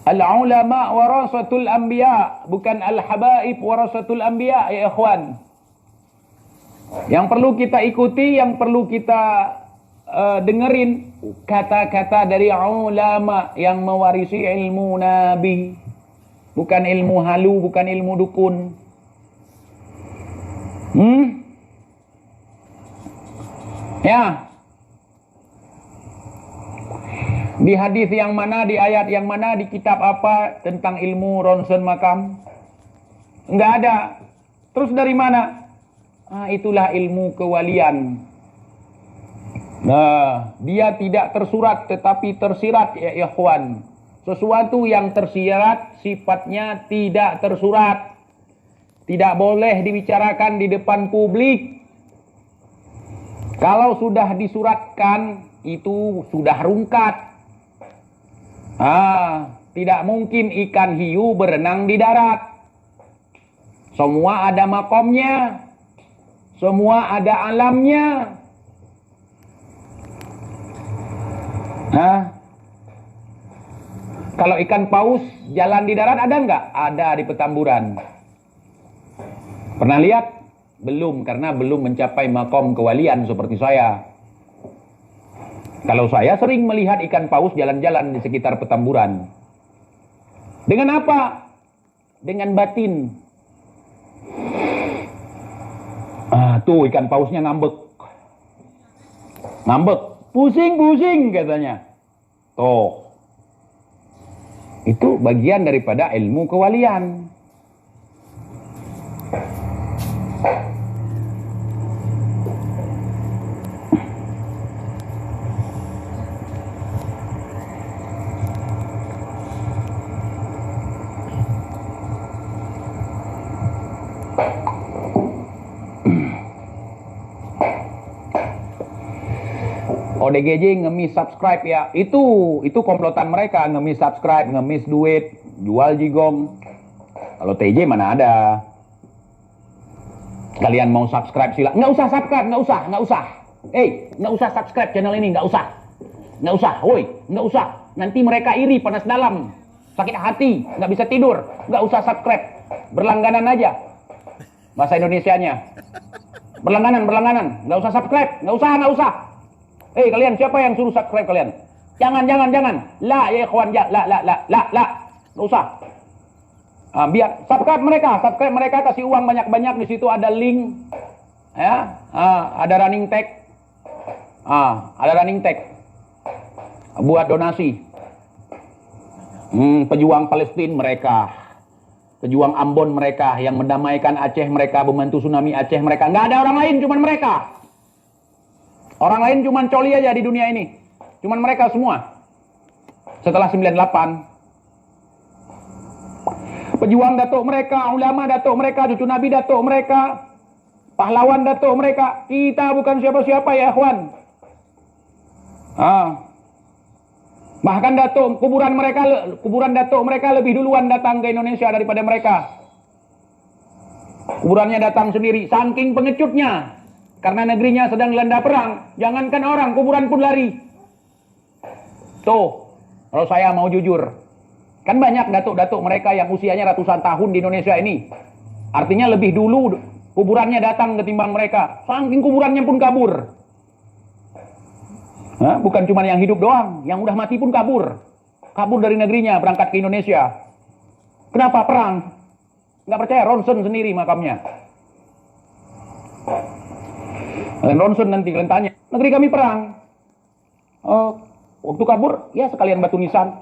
Al-ulama warasatul anbiya, bukan al-habaib warasatul anbiya, ya ikhwan. Yang perlu kita ikuti, yang perlu kita dengerin kata-kata dari ulama yang mewarisi ilmu Nabi, bukan ilmu halu, bukan ilmu dukun. Ya, di hadis yang mana, di ayat yang mana, di kitab apa tentang ilmu ronsen makam? Enggak ada. Terus dari mana? Itulah ilmu kewalian. Nah, dia tidak tersurat tetapi tersirat, ya ikhwan. Sesuatu yang tersirat sifatnya tidak tersurat. Tidak boleh dibicarakan di depan publik. Kalau sudah disuratkan, itu sudah rungkat. Tidak mungkin ikan hiu berenang di darat. Semua ada makomnya. Semua ada alamnya. Kalau ikan paus jalan di darat ada nggak? Ada di Petamburan. Pernah lihat? Belum, karena belum mencapai makom kewalian seperti saya. Kalau saya sering melihat ikan paus jalan-jalan di sekitar Petamburan. Dengan apa? Dengan batin. Tuh ikan pausnya ngambek. Ngambek. Pusing-pusing katanya. Tuh. Itu bagian daripada ilmu kewalian. ODGJ ngemis subscribe ya. Itu komplotan mereka, ngemis subscribe, ngemis duit, jual jigong. Kalau TJ mana ada. Kalian mau subscribe sila. Nggak usah subscribe, nggak usah. Nggak usah subscribe channel ini, nggak usah. Woi, nggak usah. Nanti mereka iri, panas dalam, sakit hati, nggak bisa tidur. Nggak usah subscribe, berlangganan aja. Bahasa Indonesianya. Berlangganan. Nggak usah subscribe, nggak usah. Kalian siapa yang suruh subscribe kalian? Jangan. La, ya ikhwan, ya, la. Nggak usah. Biar subscribe mereka, kasih uang banyak-banyak, di situ ada link. Ya, ada running tag. Buat donasi. Pejuang Palestina mereka. Pejuang Ambon mereka, yang mendamaikan Aceh mereka, membantu tsunami Aceh mereka. Nggak ada orang lain, cuman mereka. Orang lain cuman coli aja di dunia ini. Cuman mereka semua. Setelah 98. Pejuang datuk mereka, ulama datuk mereka, cucu Nabi datuk mereka, pahlawan datuk mereka. Kita bukan siapa-siapa ya ikhwan. Bahkan kuburan datuk mereka lebih duluan datang ke Indonesia daripada mereka. Kuburannya datang sendiri, saking pengecutnya. Karena negerinya sedang dilanda perang. Jangankan orang, kuburan pun lari. Tuh, kalau saya mau jujur. Kan banyak datuk-datuk mereka yang usianya ratusan tahun di Indonesia ini. Artinya lebih dulu kuburannya datang ketimbang mereka. Saking kuburannya pun kabur. Bukan cuma yang hidup doang. Yang udah mati pun kabur. Kabur dari negerinya, berangkat ke Indonesia. Kenapa? Perang. Nggak percaya, ronsen sendiri makamnya. Kalian ronsen nanti, kalian tanya. Negeri kami perang. Waktu kabur, ya sekalian batu nisan.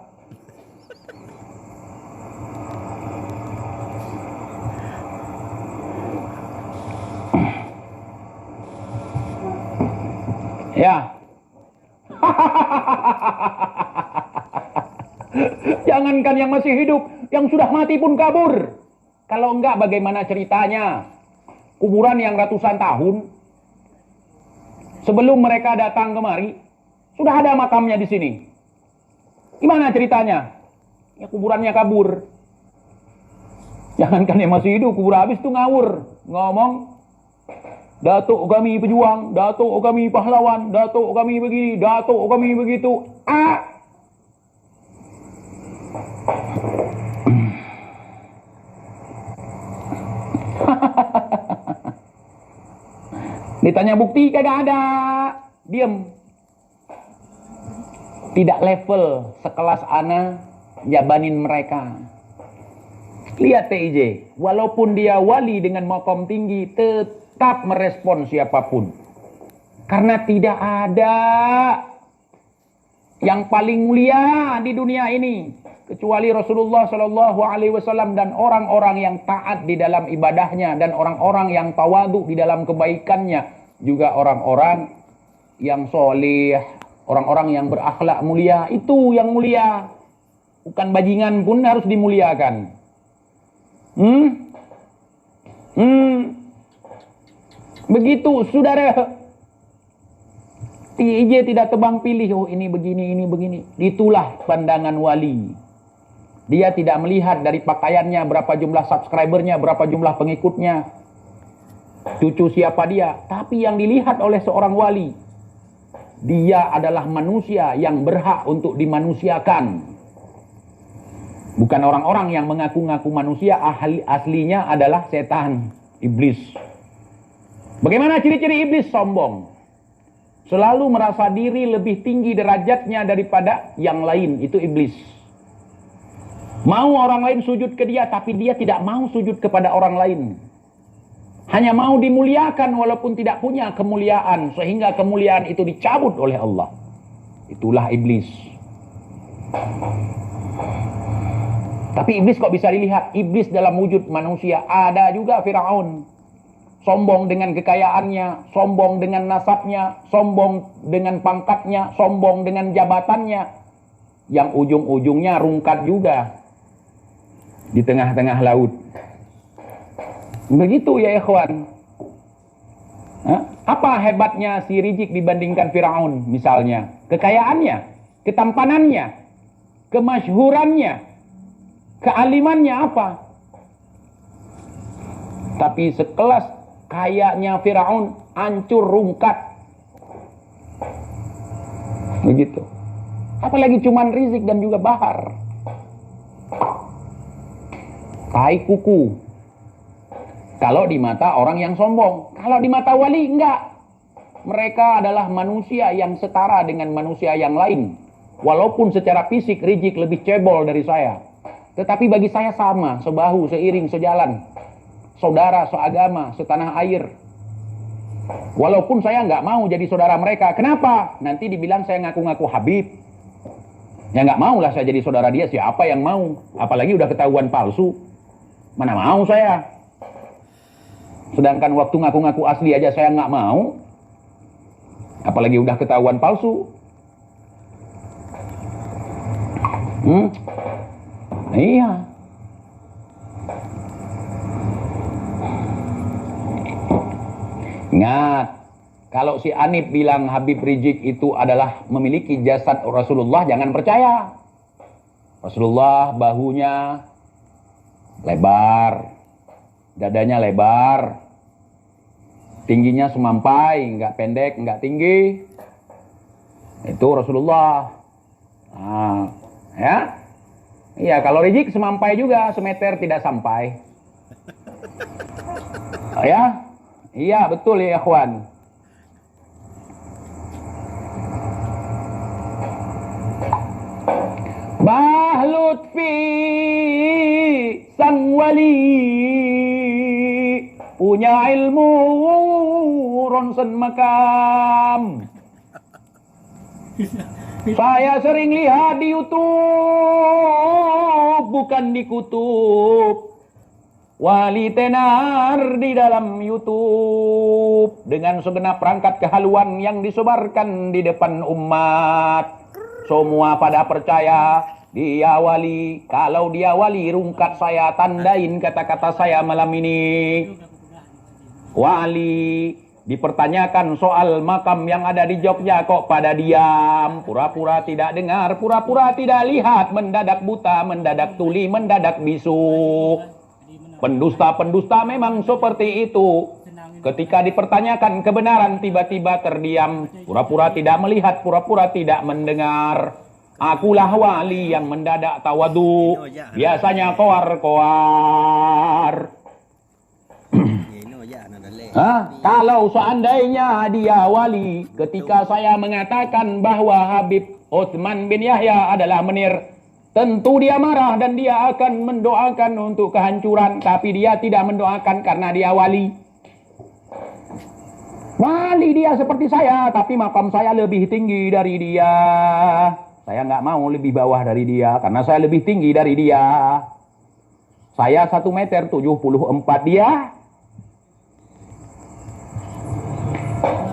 Ya. Jangankan yang masih hidup, yang sudah mati pun kabur. Kalau enggak, bagaimana ceritanya? Kuburan yang ratusan tahun, sebelum mereka datang kemari, sudah ada makamnya di sini. Gimana ceritanya? Ya kuburannya kabur. Jangankan yang masih hidup, kubur habis tuh ngawur. Ngomong, Datuk kami pejuang, Datuk kami pahlawan, Datuk kami begini, Datuk kami begitu. Ditanya bukti, kagak ada. Diam. Tidak level sekelas ana jabanin mereka. Lihat TIJ, walaupun dia wali dengan makom tinggi, tetap merespon siapapun. Karena tidak ada yang paling mulia di dunia ini kecuali Rasulullah Shallallahu Alaihi Wasallam dan orang-orang yang taat di dalam ibadahnya dan orang-orang yang tawadu di dalam kebaikannya, juga orang-orang yang soleh, orang-orang yang berakhlak mulia. Itu yang mulia, bukan bajingan pun harus dimuliakan. Begitu saudara. TIJ tidak tebang pilih, oh ini begini, ini begini. Itulah pandangan wali. Dia tidak melihat dari pakaiannya, berapa jumlah subscribernya, berapa jumlah pengikutnya, cucu siapa dia. Tapi yang dilihat oleh seorang wali, dia adalah manusia yang berhak untuk dimanusiakan. Bukan orang-orang yang mengaku-ngaku manusia, aslinya adalah setan, iblis. Bagaimana ciri-ciri iblis? Sombong. Selalu merasa diri lebih tinggi derajatnya daripada yang lain. Itu iblis. Mau orang lain sujud ke dia, tapi dia tidak mau sujud kepada orang lain. Hanya mau dimuliakan walaupun tidak punya kemuliaan, sehingga kemuliaan itu dicabut oleh Allah. Itulah iblis. Tapi iblis kok bisa dilihat? Iblis dalam wujud manusia. Ada juga Firaun. Sombong dengan kekayaannya, sombong dengan nasabnya, sombong dengan pangkatnya, sombong dengan jabatannya. Yang ujung-ujungnya rungkat juga di tengah-tengah laut. Begitu ya ikhwan. Apa hebatnya si Rijik dibandingkan Firaun misalnya? Kekayaannya, ketampanannya, kemasyhurannya, kealimannya apa? Tapi sekelas kayaknya Firaun hancur rungkat. Begitu. Apalagi cuman Rizq dan juga Bahar. Tai kuku. Kalau di mata orang yang sombong. Kalau di mata wali enggak. Mereka adalah manusia yang setara dengan manusia yang lain. Walaupun secara fisik Rizq lebih cebol dari saya. Tetapi bagi saya sama, sebahu, seiring, sejalan. Saudara, seagama, setanah air. Walaupun saya nggak mau jadi saudara mereka. Kenapa? Nanti dibilang saya ngaku-ngaku Habib. Ya nggak mau lah saya jadi saudara dia. Siapa yang mau? Apalagi udah ketahuan palsu. Mana mau saya? Sedangkan waktu ngaku-ngaku asli aja saya nggak mau. Apalagi udah ketahuan palsu. Iya. Ingat, kalau si Anip bilang Habib Rijik itu adalah memiliki jasad Rasulullah, jangan percaya. Rasulullah bahunya lebar, dadanya lebar, tingginya semampai, nggak pendek, nggak tinggi. Itu Rasulullah. Nah, ya, iya. Kalau Rijik semampai juga, semeter tidak sampai. Oh, ya, iya betul ya ikhwan. Bah Lutfi sang wali punya ilmu ronsen makam. Saya sering lihat di YouTube, bukan di kutub. Wali tenar di dalam YouTube dengan segenap perangkat kehaluan yang disebarkan di depan umat. Semua pada percaya dia wali. Kalau dia wali, rungkat saya, tandain kata-kata saya malam ini. Wali. Dipertanyakan soal makam yang ada di Jogja kok pada diam, pura-pura tidak dengar, pura-pura tidak lihat, mendadak buta, mendadak tuli, mendadak bisu. Pendusta-pendusta memang seperti itu. Ketika dipertanyakan kebenaran tiba-tiba terdiam, pura-pura tidak melihat, pura-pura tidak mendengar. Akulah wali yang mendadak tawadu, biasanya koar-koar. Kalau seandainya dia wali, ketika saya mengatakan bahwa Habib Utsman bin Yahya adalah menir, tentu dia marah dan dia akan mendoakan untuk kehancuran, tapi dia tidak mendoakan karena dia wali. Wali dia seperti saya, tapi makam saya lebih tinggi dari dia. Saya nggak mau lebih bawah dari dia, karena saya lebih tinggi dari dia. Saya 1 meter 74, dia.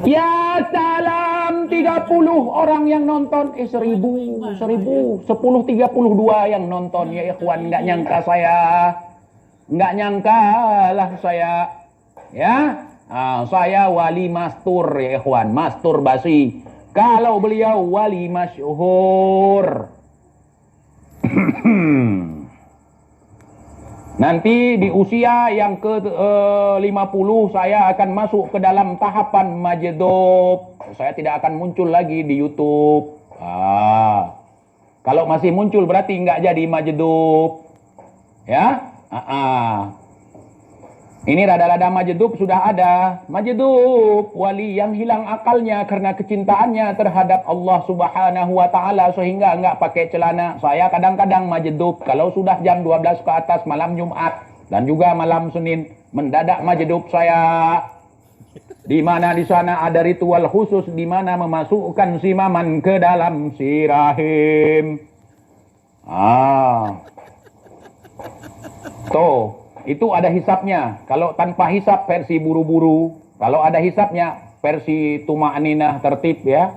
Ya salam, 30 orang yang nonton, 1000, 1032 yang nonton, ya ikhwan. Nggak nyangka saya, nggak nyangka lah saya, ya. Saya wali mastur, ya ikhwan, masturbasi. Kalau beliau wali masyhur. Nanti di usia yang ke-50 saya akan masuk ke dalam tahapan majdub. Saya tidak akan muncul lagi di YouTube. Kalau masih muncul berarti nggak jadi majdub. Ya? Ini rada-rada majdub sudah ada. Majdub, wali yang hilang akalnya karena kecintaannya terhadap Allah Subhanahu wa taala sehingga enggak pakai celana. Saya kadang-kadang majdub kalau sudah jam 12 ke atas malam Jumat dan juga malam Senin, mendadak majdub saya. Di mana di sana ada ritual khusus di mana memasukkan si Maman ke dalam si rahim. Tuh. Itu ada hisapnya. Kalau tanpa hisap versi buru-buru. Kalau ada hisapnya versi tuma'ninah tertib ya.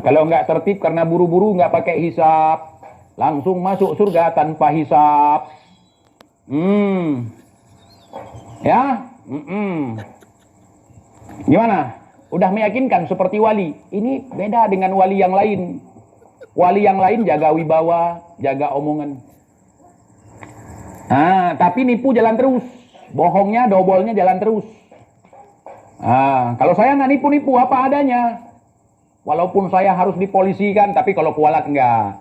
Kalau nggak tertib karena buru-buru nggak pakai hisap, langsung masuk surga tanpa hisap. Ya. Gimana? Udah meyakinkan seperti wali. Ini beda dengan wali yang lain. Wali yang lain jaga wibawa, jaga omongan. Tapi nipu jalan terus. Bohongnya, dobolnya jalan terus. Kalau saya nggak nipu-nipu apa adanya. Walaupun saya harus dipolisikan, tapi kalau kualat enggak.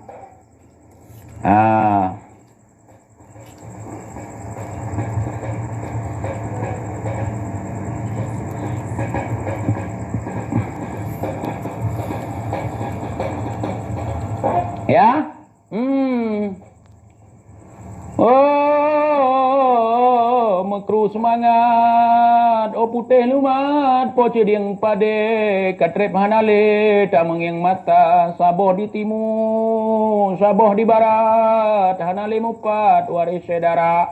Ya? Mekru semangat, putih lumat, poce dieng pade, katrep hanale, tameng yang mata, saboh di timur, saboh di barat, hanale mupat, waris sedara.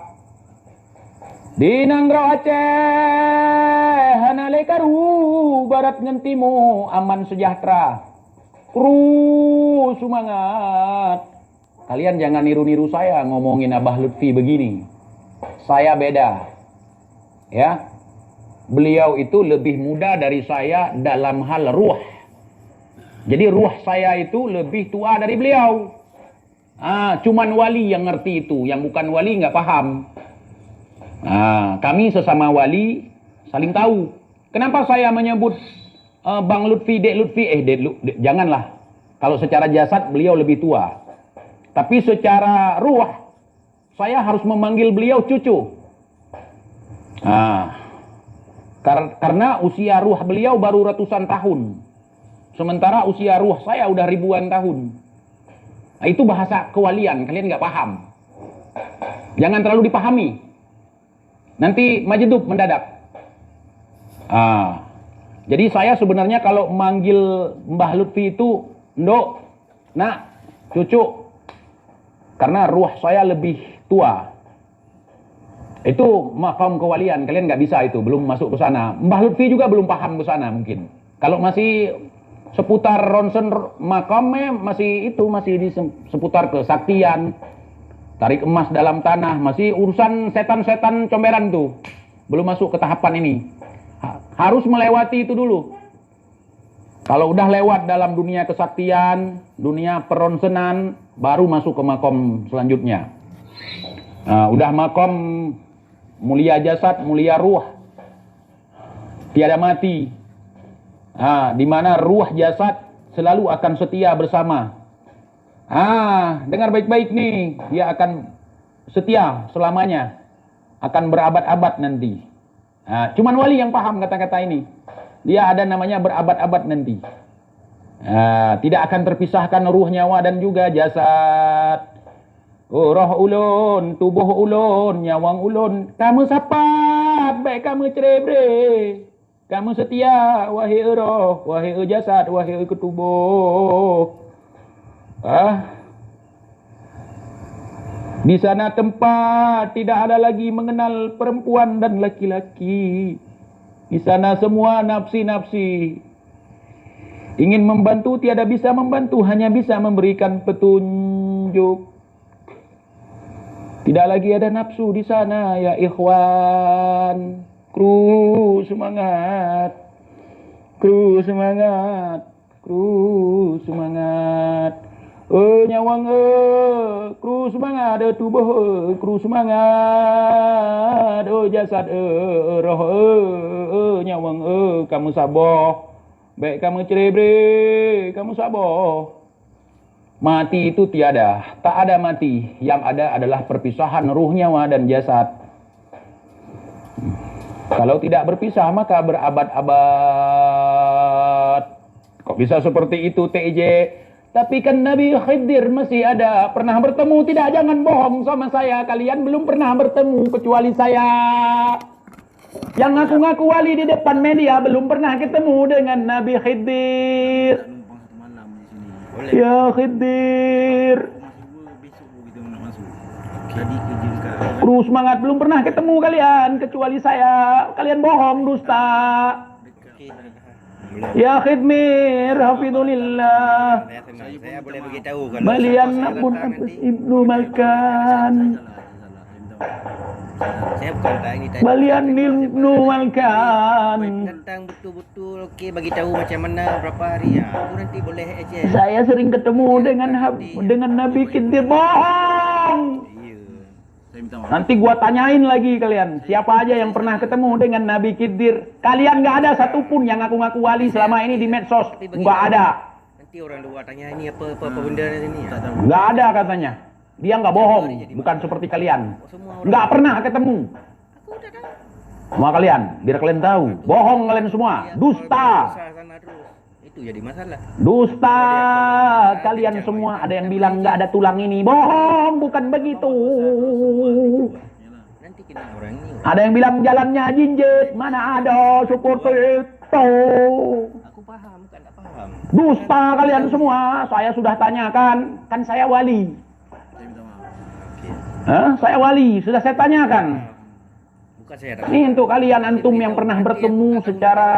Di Nanggro Aceh, hanale karu, barat ngentimu, aman sejahtera. Kru semangat. Kalian jangan niru-niru saya ngomongin Abah Lutfi begini. Saya beda. Ya. Beliau itu lebih muda dari saya dalam hal ruh. Jadi ruh saya itu lebih tua dari beliau. Cuman wali yang ngerti itu, yang bukan wali nggak paham. Kami sesama wali saling tahu. Kenapa saya menyebut Bang Lutfi, Dek Lutfi? Janganlah. Kalau secara jasad beliau lebih tua. Tapi secara ruh, saya harus memanggil beliau cucu. Karena usia ruh beliau baru ratusan tahun. Sementara usia ruh saya udah ribuan tahun. Itu bahasa kewalian, kalian nggak paham. Jangan terlalu dipahami. Nanti majdub mendadak. Jadi saya sebenarnya kalau manggil Mbah Lutfi itu Nduk, nak, cucu, karena ruh saya lebih tua. Itu makam kewalian, kalian nggak bisa itu, belum masuk ke sana. Mbah Lutfi juga belum paham ke sana mungkin. Kalau masih seputar ronsen makamnya masih itu, masih di seputar kesaktian, tarik emas dalam tanah, masih urusan setan-setan comberan tuh. Belum masuk ke tahapan ini. Harus melewati itu dulu. Kalau udah lewat dalam dunia kesaktian, dunia peronsenan, baru masuk ke makom selanjutnya. Nah, udah makom mulia jasad, mulia ruh, tiada mati. Nah, di mana ruh jasad selalu akan setia bersama. Dengar baik-baik nih, dia akan setia selamanya, akan berabad-abad nanti. Cuman wali yang paham kata-kata ini. Dia ada namanya berabad-abad nanti. Tidak akan terpisahkan ruh, nyawa dan juga jasad. Oh, roh ulun, tubuh ulun, nyawang ulun, kamu sapat, baik kamu cerebre. Kamu setia, wahai roh, wahai jasad, wahai tubuh. Di sana tempat tidak ada lagi mengenal perempuan dan laki-laki. Di sana semua nafsi-nafsi. Ingin membantu tiada bisa membantu, hanya bisa memberikan petunjuk. Tidak lagi ada nafsu di sana, ya ikhwan. Kru semangat. Kru semangat. Kru semangat. Nyawang kru semangat, tubuh kru semangat, jasad roh nyawang kamu saboh, baik kamu cerebre, kamu saboh. Mati itu tiada, tak ada mati. Yang ada adalah perpisahan ruh, nyawa dan jasad. Kalau tidak berpisah maka berabad-abad. Kok bisa seperti itu TJ? Tapi kan Nabi Khidir masih ada. Pernah bertemu tidak? Jangan bohong sama saya. Kalian belum pernah bertemu kecuali saya. Yang ngaku-ngaku wali di depan media belum pernah ketemu dengan Nabi Khidir. Ya Khidir. Kru semangat belum pernah ketemu kalian kecuali saya. Kalian bohong, dusta. Ya Khidmir, hafidhulillah.
Saya boleh beritahu kalau
Balian pun Ibnu Malkan.
Saya bukan tak ini tadi.
Balian Ibnu Malkan.
Tentang betul-betul okey bagi tahu macam mana berapa hari ya. Aku nanti boleh aja.
Saya sering ketemu dengan Nabi Khidir. Bohong. Nanti gua tanyain lagi kalian, siapa aja yang pernah ketemu dengan Nabi Khidir. Kalian nggak ada satupun yang ngaku-ngaku wali selama ini di medsos. Nggak ada.
Nanti orang luar tanya ini apa benda ini ya.
Nggak ada katanya. Dia nggak bohong, bukan seperti kalian. Nggak pernah ketemu.
Aku udah tahu.
Sama kalian, biar kalian tahu. Bohong kalian semua, dusta.
Itu jadi masalah.
Dusta kalian semua. Ada yang bilang nggak ada tulang ini. Bohong, bukan begitu.
Nanti kena orang ini.
Ada yang bilang jalannya jinjit. Mana ada seperti itu.
Aku paham, bukan tak paham.
Dusta kalian semua. Saya sudah tanyakan. Kan saya wali. Saya wali. Sudah saya tanyakan.
Bukan saya tak.
Ini untuk kalian antum yang pernah bertemu secara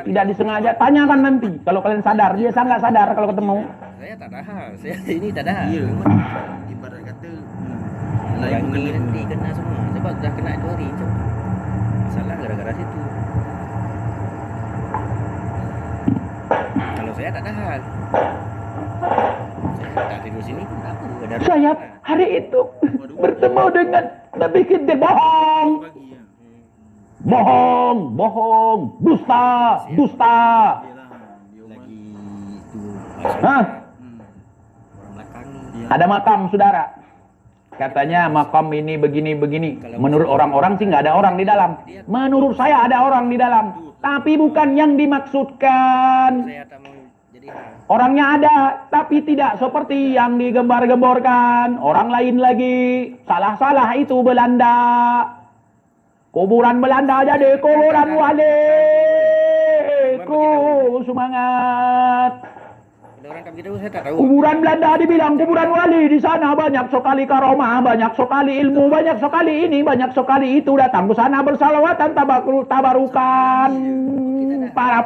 tidak disengaja. Tanyakan nanti. Kalau kalian sadar. Biasa nggak sadar kalau ketemu.
Saya tak ada hal. Saya ini tak ada hal.
Ibarat kata
Orang ini nanti kena semua. Sebab dah kena 2 hari. Masalah gara-gara situ. Kalau saya tak ada hal. Saya tak tidur sini pun tak apa.
Saya hari itu bertemu dengan Nabi Khidir. Bohong.
bagi ya.
Bohong. Bohong. Dusta. Dusta.
Lagi itu
Hah?
orang belakang ni.
Ada makam saudara. Katanya makam ini begini-begini. Menurut orang-orang sih nggak ada orang di dalam. Menurut saya ada orang di dalam. Tapi bukan yang dimaksudkan.
Saya tak mau jadi hal.
Orangnya ada, tapi tidak seperti yang digembar-gemborkan. Orang lain lagi. Salah-salah itu Belanda. Kuburan Belanda jadi kuburan wali. Semangat.
Ada orang kami tahu saya tak tahu.
Kuburan Belanda dibilang kuburan wali. Di sana banyak sekali karomah, banyak sekali ilmu, banyak sekali ini, banyak sekali itu. Datang ke sana bersalawatan, tabarukan. Para.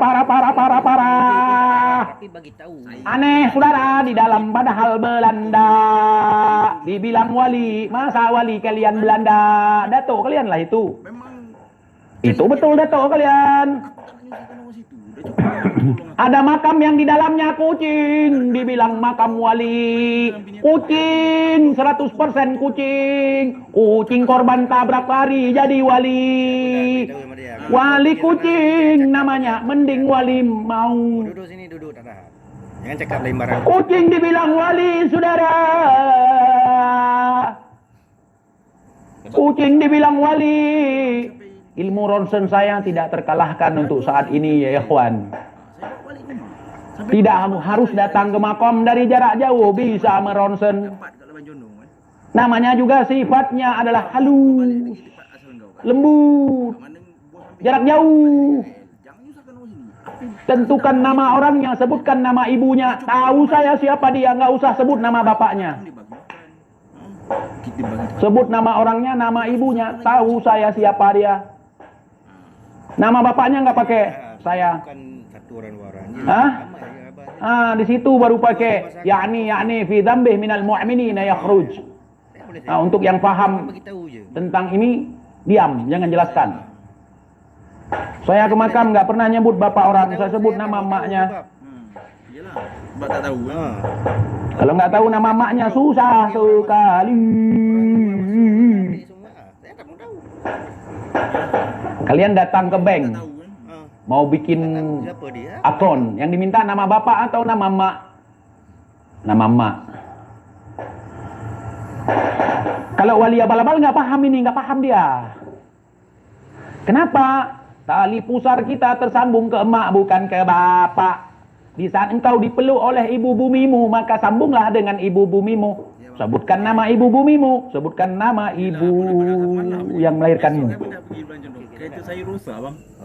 Tapi bagi tahu.
Aneh saudara, di dalam padahal Belanda dibilang wali. Masa wali kalian Belanda? Datuk kalian lah itu.
Memang
Itu betul datuk kalian.
aku tak menyusahkan orang situ. Udah cukup tolong
Ada makam yang di dalamnya kucing, dibilang makam wali. Kucing, 100% kucing. Kucing korban tabrak lari jadi wali.
Tahu sama dia.
Wali kucing namanya, mending wali mau.
Duduk sini, duduk tak tahan. Jangan cakap lain barang.
Kucing dibilang wali, saudara. Kucing dibilang wali. Ilmu ronsen saya tidak terkalahkan untuk saat ini ya ikhwan.
saya bawa balik rumah. Sampai
Tidak harus datang ke makom dari jarak jauh bisa meronsen.
tempat kat Laban Jono kan.
Namanya juga sifatnya adalah halus,
Tempat asal kau kan.
lembut,
Mana buah sampai
jarak jauh.
jangan nyusahkan orang sini.
Tentukan nama orangnya, sebutkan nama ibunya. Tahu saya siapa dia, nggak usah sebut nama bapaknya.
Dibagi makan. Kita bagi.
Sebut nama orangnya, nama ibunya. Tahu saya siapa dia. Nama bapaknya nggak pakai saya.
Bukan satu orang-orang.
Hah?
Ramai ya, abah.
Di situ baru pakai yakni fi dzambih minal mu'minina yakhruj.
Saya boleh
Untuk yang paham
bagi tahu je.
tentang ini, diam, jangan jelaskan. Saya ke makam nggak pernah nyebut bapak orang, saya sebut nama emaknya.
Iyalah. Sebab tak tahu kan.
Ha.
Kalau nggak tahu nama emaknya susah sekali.
Semua. Saya tak mau tahu.
Kalian datang ke bank,
Tak tahu kan.
Ha.
mau bikin
Siapa dia?
akun, yang diminta nama bapak atau nama emak? Nama emak. Kalau wali abal-abal nggak paham ini, nggak paham dia. Kenapa? Tali pusar kita tersambung ke emak bukan ke bapak. Di saat engkau dipeluk oleh ibu bumimu, maka sambunglah dengan ibu bumimu. Sebutkan nama ibu bumimu, sebutkan nama ibu yang melahirkanmu.
Saya pun dah pergi Laban Jono. Kereta saya rosak bang.